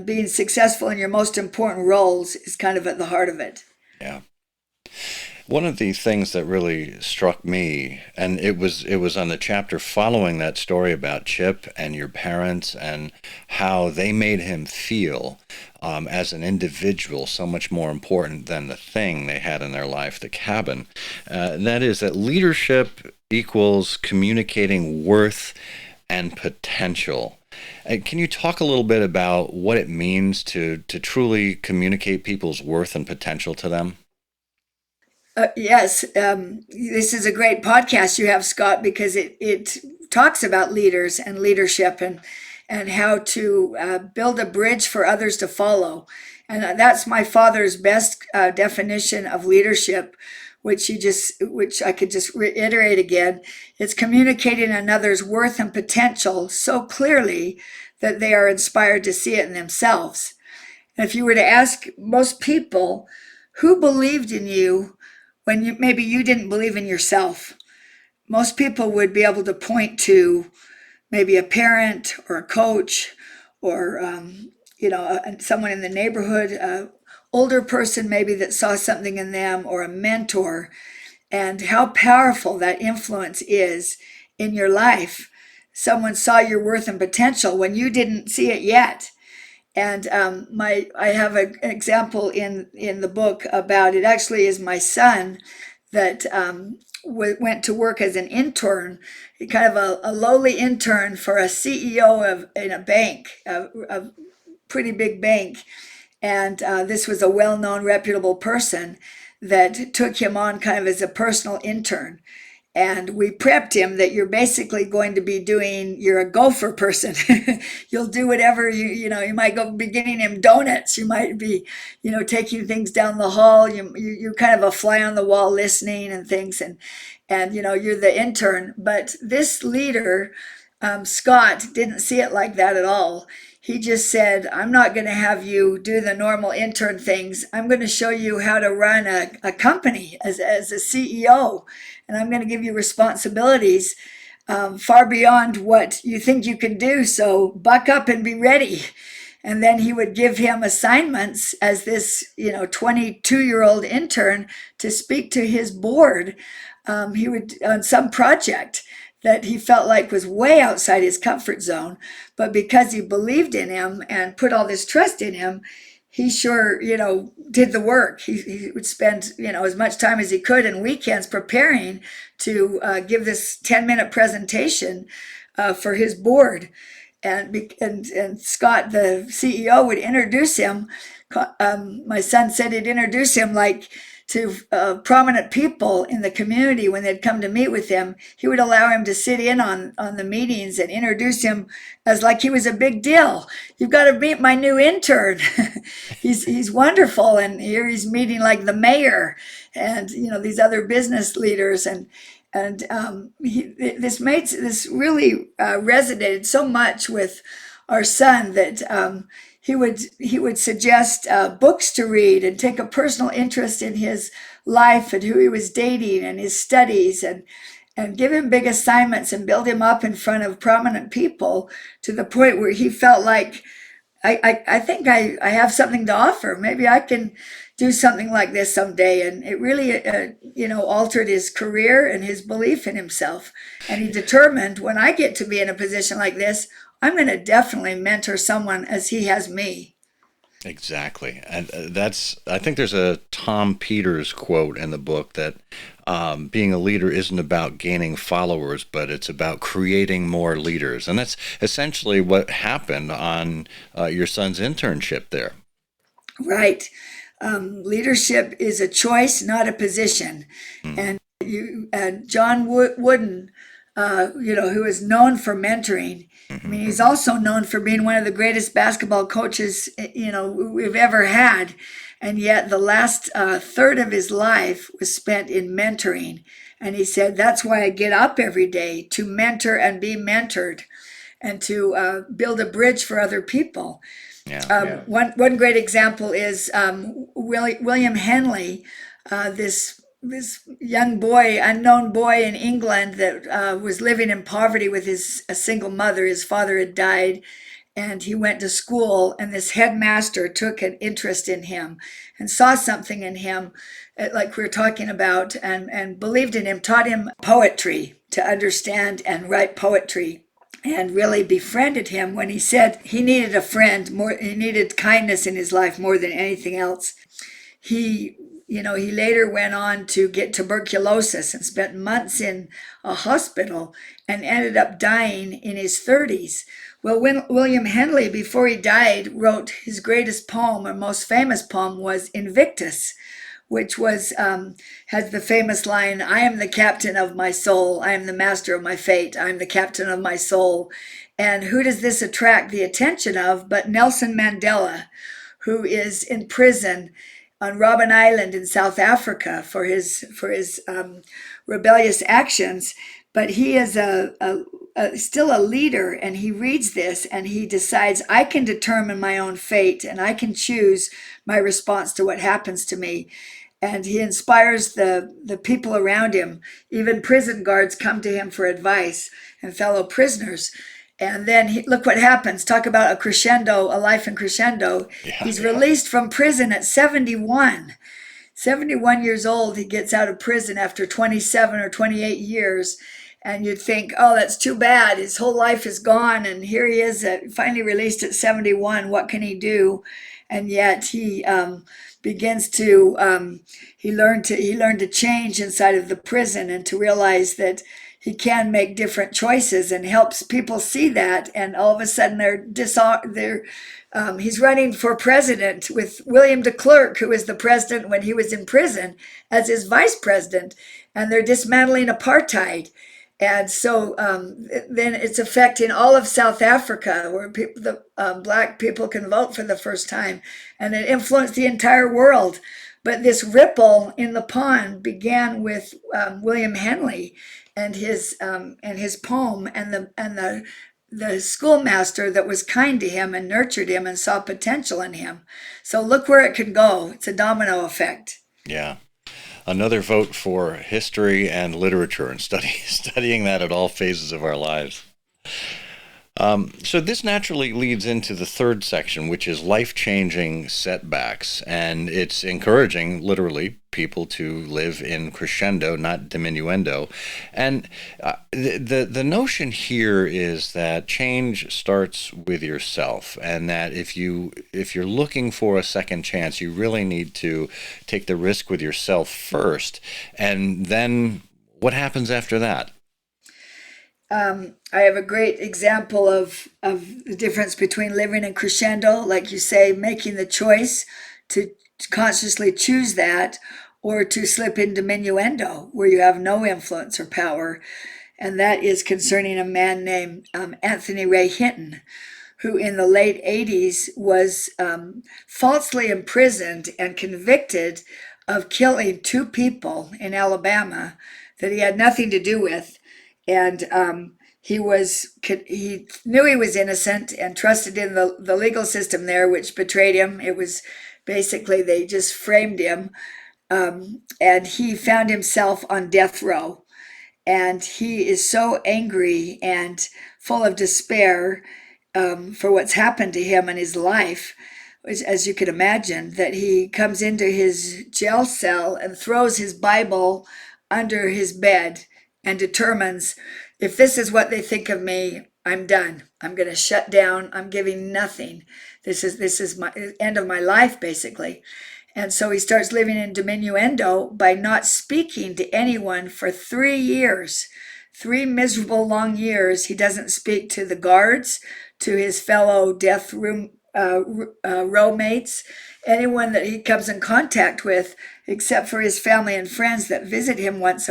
being successful in your most important roles is kind of at the heart of it. Yeah. One of the things that really struck me, and it was on the chapter following that story about Chip and your parents and how they made him feel as an individual, so much more important than the thing they had in their life, the cabin. And that is that leadership equals communicating worth and potential. Can you talk a little bit about what it means to truly communicate people's worth and potential to them? Yes, this is a great podcast you have, Scott, because it talks about leaders and leadership and how to build a bridge for others to follow. And that's my father's best definition of leadership, which I could just reiterate again. It's communicating another's worth and potential so clearly that they are inspired to see it in themselves. And if you were to ask most people who believed in you when maybe you didn't believe in yourself, most people would be able to point to maybe a parent or a coach or someone in the neighborhood, older person maybe that saw something in them, or a mentor, and how powerful that influence is in your life. Someone saw your worth and potential when you didn't see it yet. And I have an example in the book about it. Actually, is my son that went to work as an intern, kind of a lowly intern for a CEO in a bank, a pretty big bank. And this was a well-known, reputable person that took him on kind of as a personal intern. And we prepped him that you're basically going to be you're a gopher person. You'll do whatever you might be getting him donuts. You might be, taking things down the hall. You're kind of a fly on the wall listening and things. And you're the intern. But this leader, Scott, didn't see it like that at all. He just said, I'm not going to have you do the normal intern things. I'm going to show you how to run a company as a CEO. And I'm going to give you responsibilities far beyond what you think you can do. So buck up and be ready. And then he would give him assignments as this, 22-year-old intern to speak to his board. He would on some project that he felt like was way outside his comfort zone. But because he believed in him and put all this trust in him, he sure, did the work. He would spend, as much time as he could in weekends preparing to give this 10-minute presentation for his board. And Scott, the CEO, would introduce him. My son said he'd introduce him like to prominent people in the community when they'd come to meet with him. He would allow him to sit in on the meetings and introduce him as like he was a big deal. You've got to meet my new intern. He's wonderful. And here he's meeting like the mayor and, these other business leaders. This really resonated so much with our son that he would suggest books to read and take a personal interest in his life and who he was dating and his studies and give him big assignments and build him up in front of prominent people to the point where he felt like, I think I have something to offer. Maybe I can do something like this someday. And it really, altered his career and his belief in himself. And he determined, when I get to be in a position like this, I'm going to definitely mentor someone as he has me. Exactly. And I think there's a Tom Peters quote in the book that being a leader isn't about gaining followers, but it's about creating more leaders. And that's essentially what happened on your son's internship there. Right. Leadership is a choice, not a position. And John Wooden who is known for mentoring. I mean, he's also known for being one of the greatest basketball coaches, we've ever had. And yet the last third of his life was spent in mentoring. And he said, that's why I get up every day, to mentor and be mentored, and to build a bridge for other people. Yeah. One great example is William Henley, this young boy, unknown boy in England that was living in poverty with a single mother. His father had died, and he went to school, and this headmaster took an interest in him and saw something in him, like we were talking about, and believed in him, taught him poetry, to understand and write poetry, and really befriended him when he said he needed a friend more. He needed kindness in his life more than anything else. He later went on to get tuberculosis and spent months in a hospital and ended up dying in his 30s. Well, William Henley, before he died, wrote his greatest poem, or most famous poem, was Invictus, which has the famous line, I am the captain of my soul, I am the master of my fate, I am the captain of my soul. And who does this attract the attention of but Nelson Mandela, who is in prison on Robben Island in South Africa for his rebellious actions. But he is still a leader, and he reads this and he decides, I can determine my own fate and I can choose my response to what happens to me. And he inspires the people around him. Even prison guards come to him for advice, and fellow prisoners. And then look what happens. Talk about a crescendo, a life in crescendo. He's released from prison at 71. 71 years old, he gets out of prison after 27 or 28 years. And you'd think, oh, that's too bad. His whole life is gone. And here he is, finally released at 71. What can he do? And yet he begins to, he learned to change inside of the prison, and to realize that he can make different choices, and helps people see that. And all of a sudden he's running for president with William de Klerk, who was the president when he was in prison, as his vice president. And they're dismantling apartheid. And so then it's affecting all of South Africa, where black people can vote for the first time. And it influenced the entire world. But this ripple in the pond began with William Henley and his poem, and the schoolmaster that was kind to him and nurtured him and saw potential in him. So look where it can go. It's a domino effect. Yeah. Another vote for history and literature, and studying that at all phases of our lives. So this naturally leads into the third section, which is life-changing setbacks. And it's encouraging, literally, people to live in crescendo, not diminuendo. And the notion here is that change starts with yourself, and that if you're looking for a second chance, you really need to take the risk with yourself first. And then what happens after that? I have a great example of the difference between living in crescendo, like you say, making the choice to consciously choose that, or to slip in diminuendo, where you have no influence or power. And that is concerning a man named Anthony Ray Hinton, who in the late 80s was falsely imprisoned and convicted of killing two people in Alabama that he had nothing to do with. And he knew he was innocent and trusted in the legal system there, which betrayed him. It was basically, they just framed him. And he found himself on death row. And he is so angry and full of despair for what's happened to him in his life, which, as you can imagine, that he comes into his jail cell and throws his Bible under his bed, and determines, if this is what they think of me, I'm done. I'm going to shut down. I'm giving nothing. This is my end of my life, basically. And so he starts living in diminuendo by not speaking to anyone for 3 years. 3 miserable long years. He doesn't speak to the guards, to his fellow death room row mates, anyone that he comes in contact with, except for his family and friends that visit him once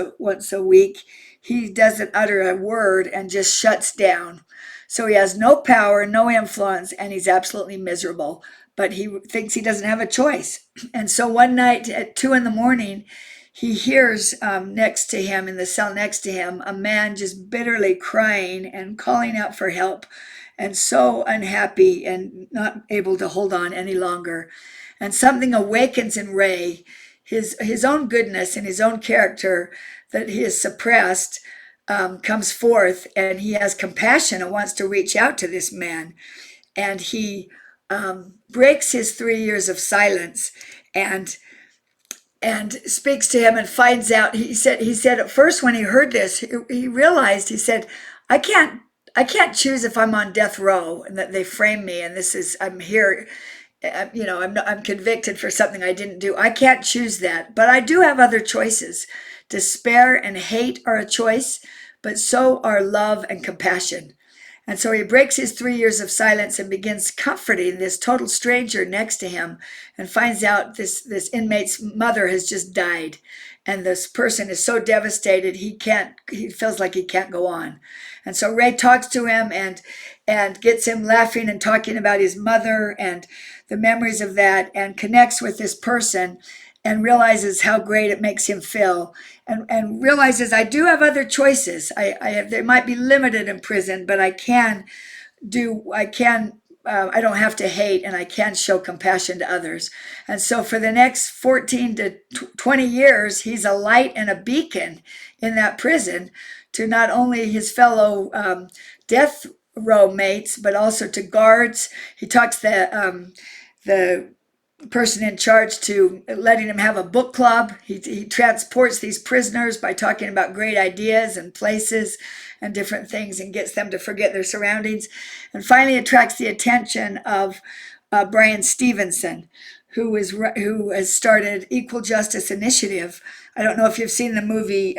a week. he doesn't utter a word and just shuts down. So he has no power, no influence, and he's absolutely miserable. But he thinks he doesn't have a choice. And so one night at 2 a.m, he hears next to him, in the cell next to him, a man just bitterly crying and calling out for help, and so unhappy and not able to hold on any longer. And something awakens in Ray, his own goodness and his own character that he has suppressed, comes forth, and he has compassion and wants to reach out to this man. And he breaks his 3 years of silence and speaks to him and finds out. He said at first when he heard this, he realized, he said, I can't choose if I'm on death row and that they frame me, and I'm here, I'm convicted for something I didn't do. I can't choose that, but I do have other choices. Despair and hate are a choice, but so are love and compassion. And so he breaks his 3 years of silence and begins comforting this total stranger next to him, and finds out this inmate's mother has just died. And this person is so devastated, he feels like he can't go on. And so Ray talks to him and gets him laughing and talking about his mother and the memories of that, and connects with this person and realizes how great it makes him feel, and realizes, I do have other choices. They might be limited in prison, but I don't have to hate, and I can show compassion to others. And so for the next 14 to 20 years, he's a light and a beacon in that prison to not only his fellow death row mates, but also to guards. He talks the person in charge to letting him have a book club. He transports these prisoners by talking about great ideas and places and different things, and gets them to forget their surroundings. And finally attracts the attention of Bryan Stevenson, who has started Equal Justice Initiative. I don't know if you've seen the movie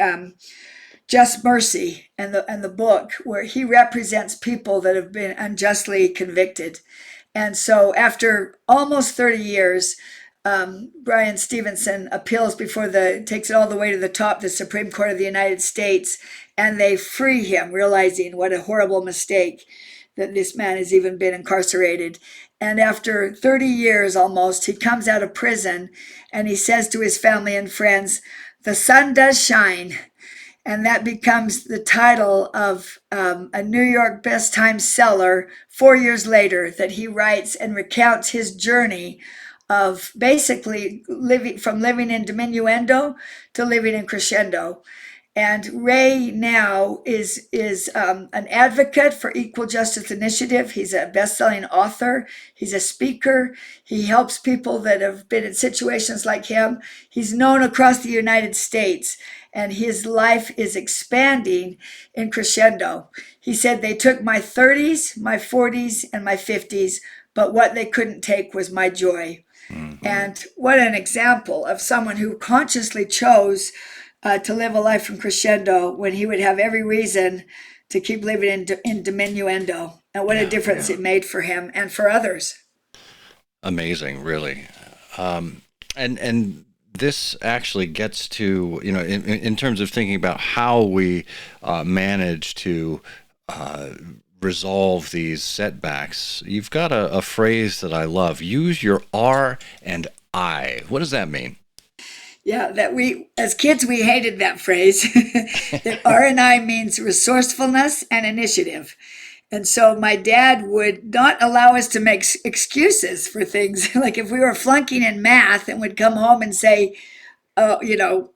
Just Mercy and the book, where he represents people that have been unjustly convicted. And so after almost 30 years, Bryan Stevenson appeals takes it all the way to the top, the Supreme Court of the United States, and they free him, realizing what a horrible mistake that this man has even been incarcerated. And after 30 years almost, he comes out of prison, and he says to his family and friends, "The sun does shine." And that becomes the title of a New York Best Times seller 4 years later, that he writes and recounts his journey of basically living in diminuendo to living in crescendo. And Ray now is an advocate for Equal Justice Initiative. He's a best-selling author. He's a speaker. He helps people that have been in situations like him. He's known across the United States, and his life is expanding in crescendo. He said, they took my 30s, my 40s, and my 50s, but what they couldn't take was my joy. Mm-hmm. And what an example of someone who consciously chose to live a life from crescendo when he would have every reason to keep living in diminuendo. And what a difference it made for him and for others. Amazing, really. And this actually gets to, in terms of thinking about how we manage to resolve these setbacks, you've got a phrase that I love. Use your R and I. What does that mean? Yeah, as kids, we hated that phrase. That R&I means resourcefulness and initiative. And so my dad would not allow us to make excuses for things. Like if we were flunking in math and would come home and say, "Oh,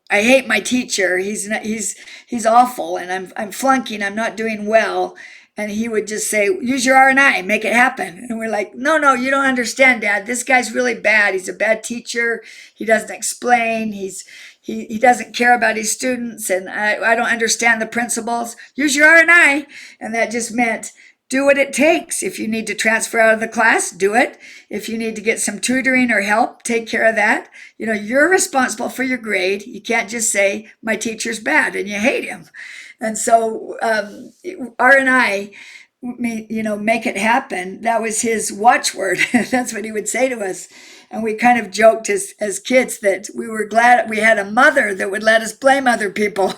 I hate my teacher. He's awful, and I'm flunking. I'm not doing well." And he would just say, "Use your R&I, make it happen." And we're like, no, you don't understand, Dad. This guy's really bad. He's a bad teacher. He doesn't explain. He doesn't care about his students, and I don't understand the principles. Use your R&I. And that just meant do what it takes. If you need to transfer out of the class, do it. If you need to get some tutoring or help, take care of that. You're responsible for your grade. You can't just say, my teacher's bad and you hate him. And so R&I, make it happen. That was his watchword. That's what he would say to us. And we kind of joked as kids that we were glad we had a mother that would let us blame other people.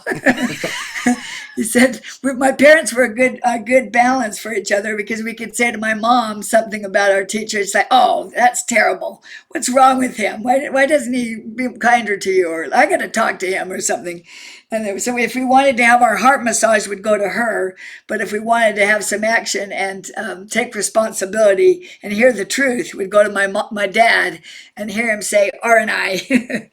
He said my parents were a good balance for each other because we could say to my mom something about our teacher. She'd say, "Oh, that's terrible. What's wrong with him? Why doesn't he be kinder to you?" Or "I got to talk to him," or something. And so if we wanted to have our heart massage, we'd go to her. But if we wanted to have some action and take responsibility and hear the truth, we'd go to my dad and hear him say R&I.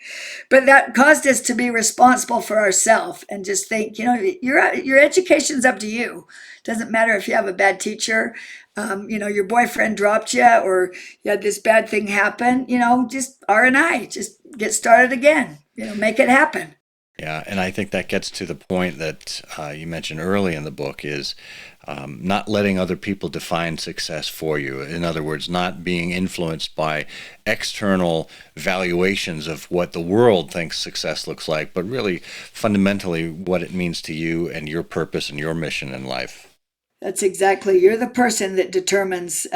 But that caused us to be responsible for ourselves and just think, your education's up to you. Doesn't matter if you have a bad teacher, your boyfriend dropped you, or you had this bad thing happen. Just R&I, just get started again. Make it happen. Yeah, and I think that gets to the point that you mentioned early in the book is not letting other people define success for you. In other words, not being influenced by external valuations of what the world thinks success looks like, but really fundamentally what it means to you and your purpose and your mission in life. That's exactly. You're the person that determines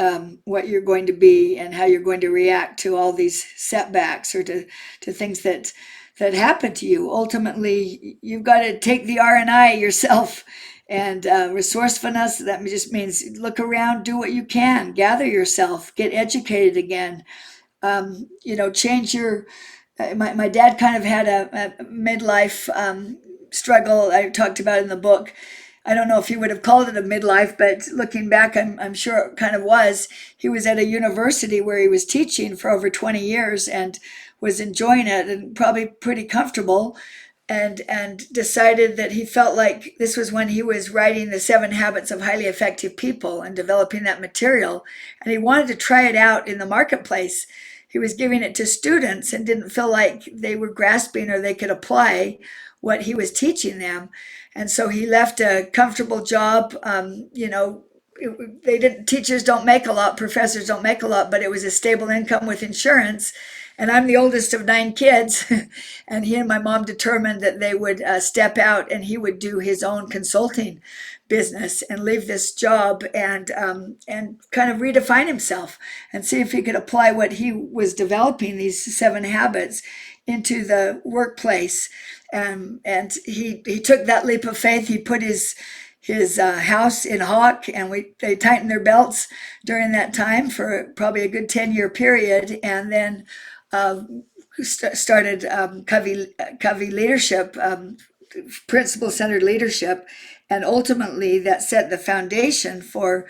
what you're going to be and how you're going to react to all these setbacks or to things that happen to you. Ultimately, you've got to take the R&I yourself. And resourcefulness, that just means look around, do what you can, gather yourself, get educated again. Change your. My dad kind of had a midlife struggle I talked about in the book. I don't know if he would have called it a midlife, but looking back, I'm sure it kind of was. He was at a university where he was teaching for over 20 years and was enjoying it and probably pretty comfortable, and decided that he felt like this was when he was writing the 7 Habits of Highly Effective People and developing that material, and he wanted to try it out in the marketplace. He was giving it to students and didn't feel like they were grasping or they could apply what he was teaching them. And so he left a comfortable job. Teachers don't make a lot, professors don't make a lot, but it was a stable income with insurance. And I'm the oldest of 9 kids, and he and my mom determined that they would step out and he would do his own consulting business and leave this job and kind of redefine himself and see if he could apply what he was developing, these 7 habits, into the workplace. And he took that leap of faith. He put his house in Hawk, and they tightened their belts during that time for probably a good 10-year period, and then started Covey leadership, principle-centered leadership, and ultimately that set the foundation for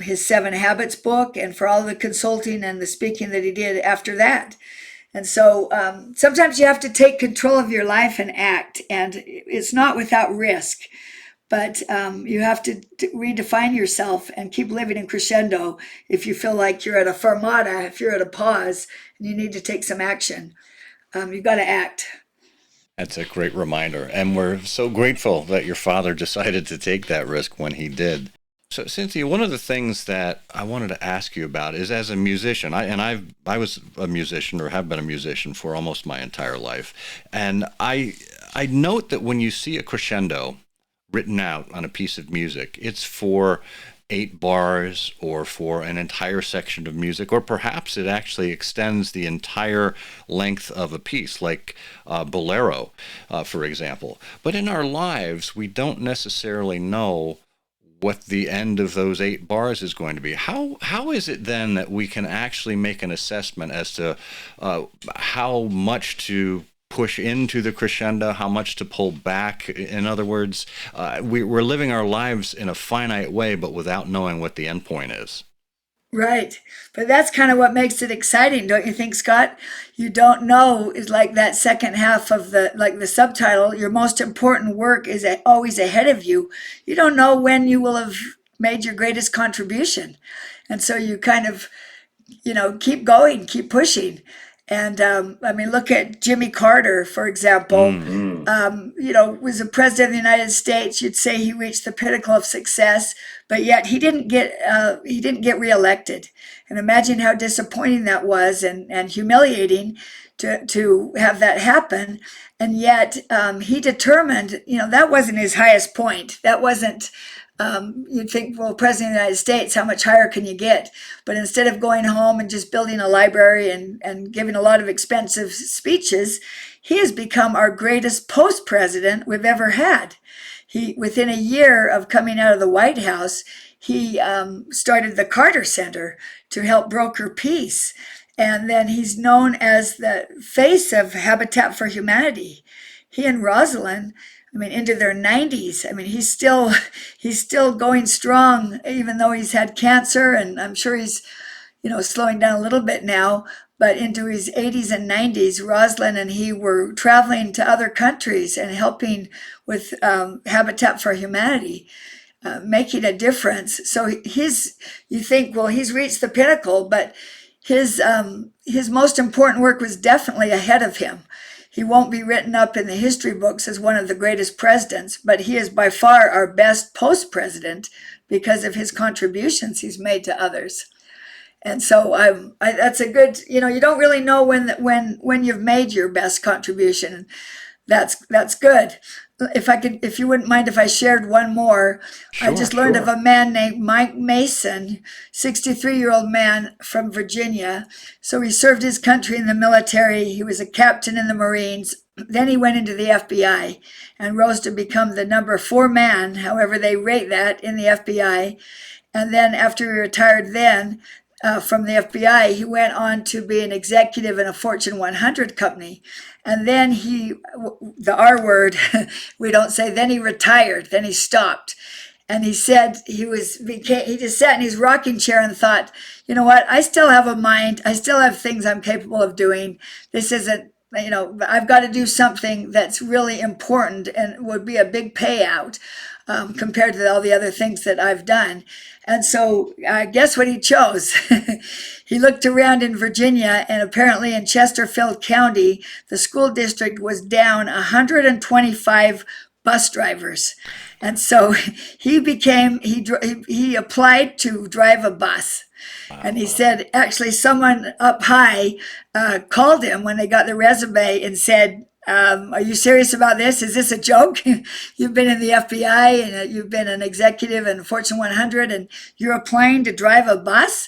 his 7 Habits book and for all the consulting and the speaking that he did after that. And so sometimes you have to take control of your life and act, and it's not without risk. But you have to redefine yourself and keep living in crescendo if you feel like you're at a fermata, if you're at a pause, and you need to take some action. You've got to act. That's a great reminder. And we're so grateful that your father decided to take that risk when he did. So, Cynthia, one of the things that I wanted to ask you about is, as a musician, I was a musician, or have been a musician for almost my entire life. And I note that when you see a crescendo written out on a piece of music, it's for 8 bars or for an entire section of music, or perhaps it actually extends the entire length of a piece, like Bolero, for example. But in our lives, we don't necessarily know what the end of those 8 bars is going to be. How is it then that we can actually make an assessment as to how much to push into the crescendo, how much to pull back? In other words, we're living our lives in a finite way, but without knowing what the end point is. Right. But that's kind of what makes it exciting, don't you think, Scott? You don't know is like that second half of the subtitle, your most important work is always ahead of you. You don't know when you will have made your greatest contribution. And so you kind of, keep going, keep pushing. And look at Jimmy Carter, for example. Was a president of the United States. You'd say he reached the pinnacle of success, but yet he didn't get reelected. And imagine how disappointing that was, and humiliating to have that happen. And yet he determined, that wasn't his highest point. That wasn't. You'd think, well, President of the United States, how much higher can you get? But instead of going home and just building a library and giving a lot of expensive speeches, he has become our greatest post-president we've ever had. within a year of coming out of the White House, he started the Carter Center to help broker peace. And then he's known as the face of Habitat for Humanity. He and Rosalind, I mean, into their 90s. I mean, he's still going strong, even though he's had cancer, and I'm sure he's, slowing down a little bit now. But into his 80s and 90s, Rosalind and he were traveling to other countries and helping with Habitat for Humanity, making a difference. So you think, well, he's reached the pinnacle, but his most important work was definitely ahead of him. He won't be written up in the history books as one of the greatest presidents, but he is by far our best post-president because of his contributions he's made to others. And so that's a good, you don't really know when you've made your best contribution. That's good. If you wouldn't mind if I shared one more. Sure, I just learned sure. of a man named Mike Mason, 63-year-old man from Virginia. So he served his country in the military. He was a captain in the Marines. Then he went into the FBI and rose to become the number 4 man, however they rate that, in the FBI. And then after he retired from the FBI, he went on to be an executive in a Fortune 100 company. And then the R word, we don't say, then he retired, then he stopped. And he said he just sat in his rocking chair and thought, you know what, I still have a mind, I still have things I'm capable of doing. This isn't, I've got to do something that's really important and would be a big payout compared to all the other things that I've done. And so guess what he chose? He looked around in Virginia, and apparently in Chesterfield County, the school district was down 125 bus drivers. And so he applied to drive a bus. And he said, actually, someone up high called him when they got the resume and said, are you serious about this? Is this a joke? You've been in the FBI and you've been an executive in Fortune 100 and you're applying to drive a bus?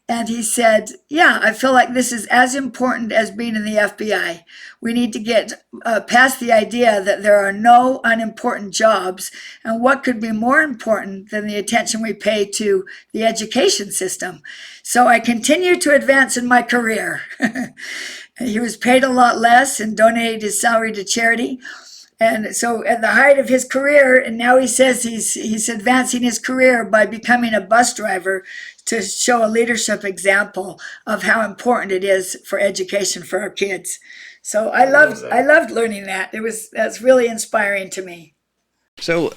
And he said, yeah, I feel like this is as important as being in the FBI. We need to get past the idea that there are no unimportant jobs. And what could be more important than the attention we pay to the education system? So I continue to advance in my career. He was paid a lot less and donated his salary to charity. And so at the height of his career, and now he says he's advancing his career by becoming a bus driver to show a leadership example of how important it is for education for our kids. So I loved learning that. That's really inspiring to me. So,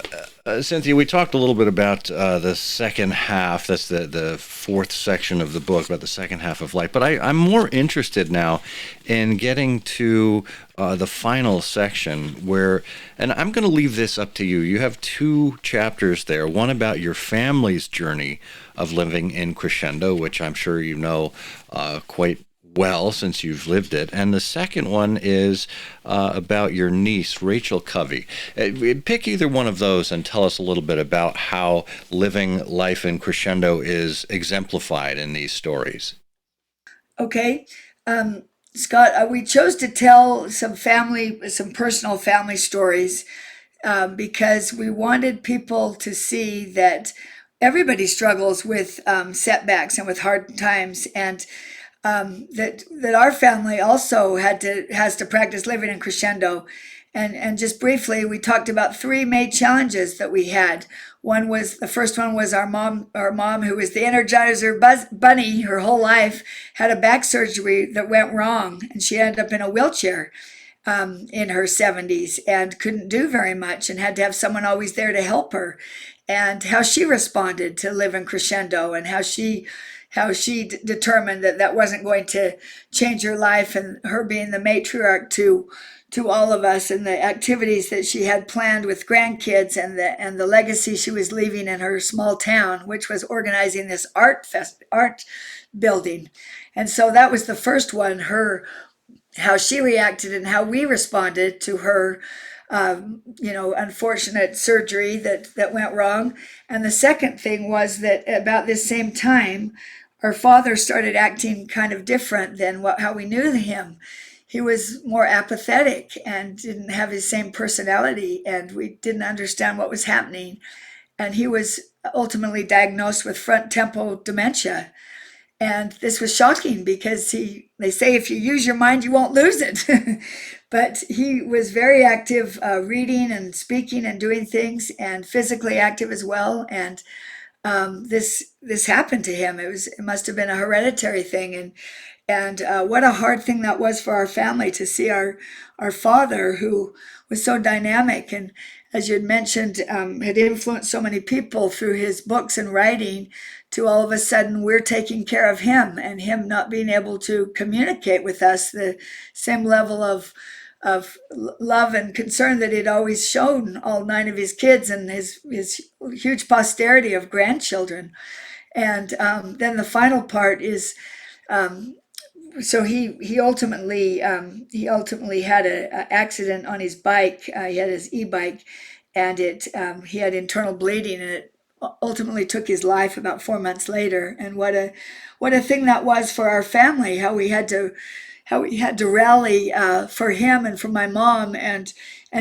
Cynthia, we talked a little bit about the second half. That's the fourth section of the book, about the second half of life. But I'm more interested now in getting to the final section and I'm going to leave this up to you. You have 2 chapters there, one about your family's journey of living in Crescendo, which I'm sure you know quite well since you've lived it, and the second one is about your niece, Rachel Covey. Pick either one of those and tell us a little bit about how living life in Crescendo is exemplified in these stories. Okay. Scott, we chose to tell some personal family stories because we wanted people to see that everybody struggles with setbacks and with hard times, and that our family also has to practice living in Crescendo. And just briefly, we talked about 3 main challenges that we had. The first one was our mom, who was the Energizer bunny her whole life, had a back surgery that went wrong, and she ended up in a wheelchair in her 70s and couldn't do very much and had to have someone always there to help her. And how she responded to live in Crescendo, and how she determined that wasn't going to change her life, and her being the matriarch to all of us, and the activities that she had planned with grandkids, and the legacy she was leaving in her small town, which was organizing this art building. And so that was the first one, how she reacted and how we responded to her unfortunate surgery that went wrong. And the second thing was that about this same time, our father started acting kind of different than how we knew him. he was more apathetic and didn't have his same personality, and we didn't understand what was happening. And he was ultimately diagnosed with frontotemporal dementia. And this was shocking because they say if you use your mind, you won't lose it. But he was very active, reading and speaking and doing things, and physically active as well. And this happened to him. It must have been a hereditary thing, and what a hard thing that was for our family to see our father, who was so dynamic and, as you had mentioned, had influenced so many people through his books and writing, to all of a sudden we're taking care of him, and him not being able to communicate with us the same level of love and concern that he'd always shown all 9 of his kids and his huge posterity of grandchildren. And then the final part is, so he ultimately had an accident on his bike. He had his e-bike, and he had internal bleeding, and it ultimately took his life about 4 months later. And what a thing that was for our family, how we had to rally for him and for my mom, and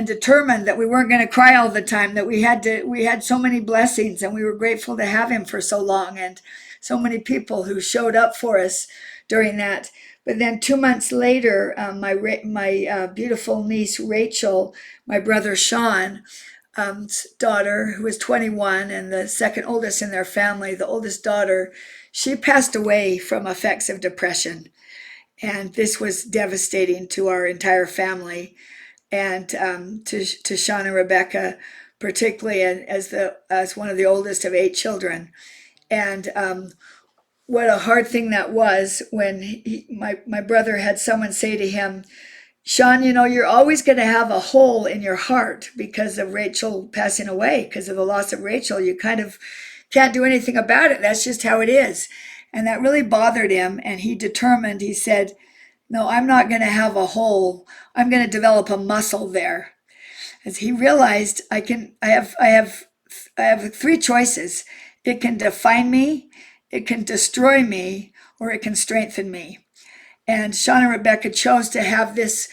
determined that we weren't going to cry all the time, that we had so many blessings, and we were grateful to have him for so long, and so many people who showed up for us during that. But then 2 months later, my beautiful niece Rachel, my brother Sean, daughter, who was 21 and the second oldest in their family, the oldest daughter, she passed away from effects of depression. And this was devastating to our entire family, and to Sean and Rebecca, particularly as one of the oldest of 8 children. And what a hard thing that was when my brother had someone say to him, Sean, you're always going to have a hole in your heart because of Rachel passing away, because of the loss of Rachel. You kind of can't do anything about it. That's just how it is. And that really bothered him. And he said, no, I'm not going to have a hole. I'm going to develop a muscle there. As he realized, I have 3 choices. It can define me, it can destroy me, or it can strengthen me. And Sean and Rebecca chose to have this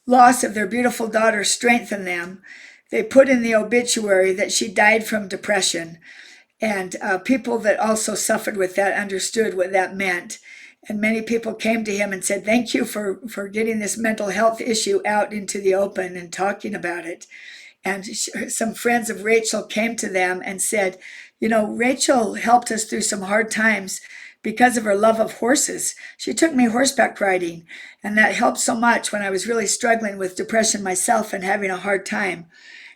loss of their beautiful daughter strengthen them. They put in the obituary that she died from depression. And people that also suffered with that understood what that meant. And many people came to him and said, thank you for getting this mental health issue out into the open and talking about it. And some friends of Rachel came to them and said, Rachel helped us through some hard times because of her love of horses. She took me horseback riding, and that helped so much when I was really struggling with depression myself and having a hard time.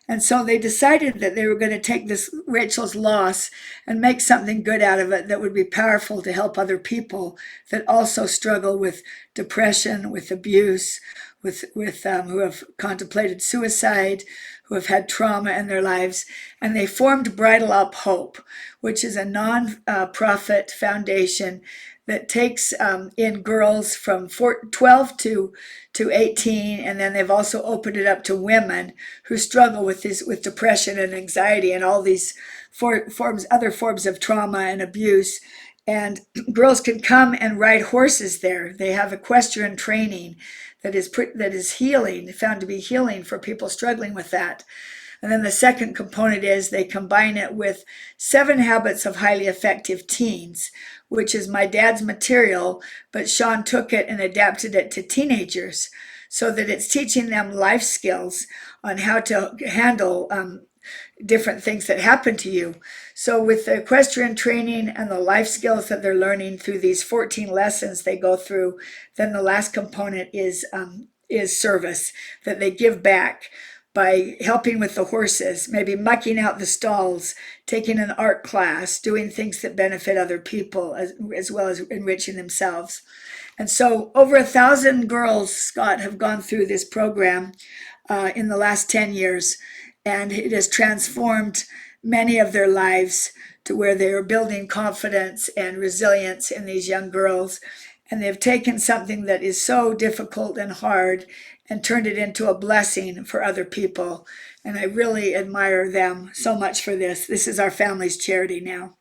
And so they decided that they were going to take this Rachel's loss and make something good out of it that would be powerful to help other people that also struggle with depression, with abuse, with who have contemplated suicide, who have had trauma in their lives. And they formed Bridle Up Hope, which is a non-profit foundation that takes in girls from 12 to 18, and then they've also opened it up to women who struggle with depression and anxiety and all these other forms of trauma and abuse. And girls can come and ride horses there. They have equestrian training that is healing, found to be healing for people struggling with that. And then the second component is they combine it with 7 Habits of Highly Effective Teens, which is my dad's material, but Sean took it and adapted it to teenagers so that it's teaching them life skills on how to handle different things that happen to you. So with the equestrian training and the life skills that they're learning through these 14 lessons they go through, then the last component is service, that they give back by helping with the horses, maybe mucking out the stalls, taking an art class, doing things that benefit other people as well as enriching themselves. And so over 1,000 girls, Scott, have gone through this program in the last 10 years, and it has transformed many of their lives to where they are building confidence and resilience in these young girls. And they've taken something that is so difficult and hard and turned it into a blessing for other people. And I really admire them so much for this. This is our family's charity now.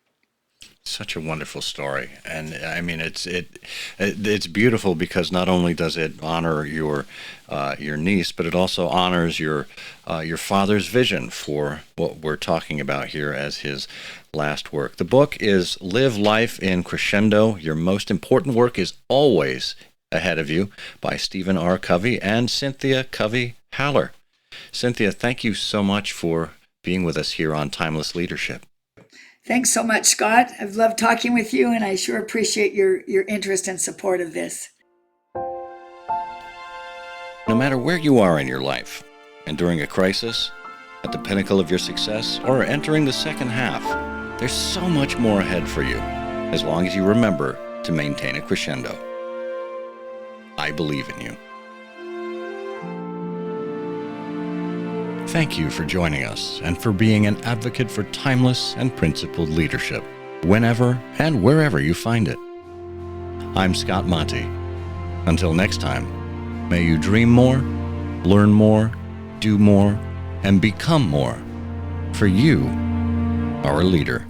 Such a wonderful story, and I mean it's beautiful because not only does it honor your niece, but it also honors your father's vision for what we're talking about here as his last work. The book is "Live Life in Crescendo: Your Most Important Work is Always Ahead of You" by Stephen R. Covey and Cynthia Covey Haller. Cynthia, thank you so much for being with us here on Timeless Leadership. Thanks so much, Scott. I've loved talking with you, and I sure appreciate your interest and support of this. No matter where you are in your life, enduring a crisis, at the pinnacle of your success, or entering the second half, there's so much more ahead for you, as long as you remember to maintain a crescendo. I believe in you. Thank you for joining us and for being an advocate for timeless and principled leadership, whenever and wherever you find it. I'm Scott Monty. Until next time, may you dream more, learn more, do more, and become more, for you are a leader.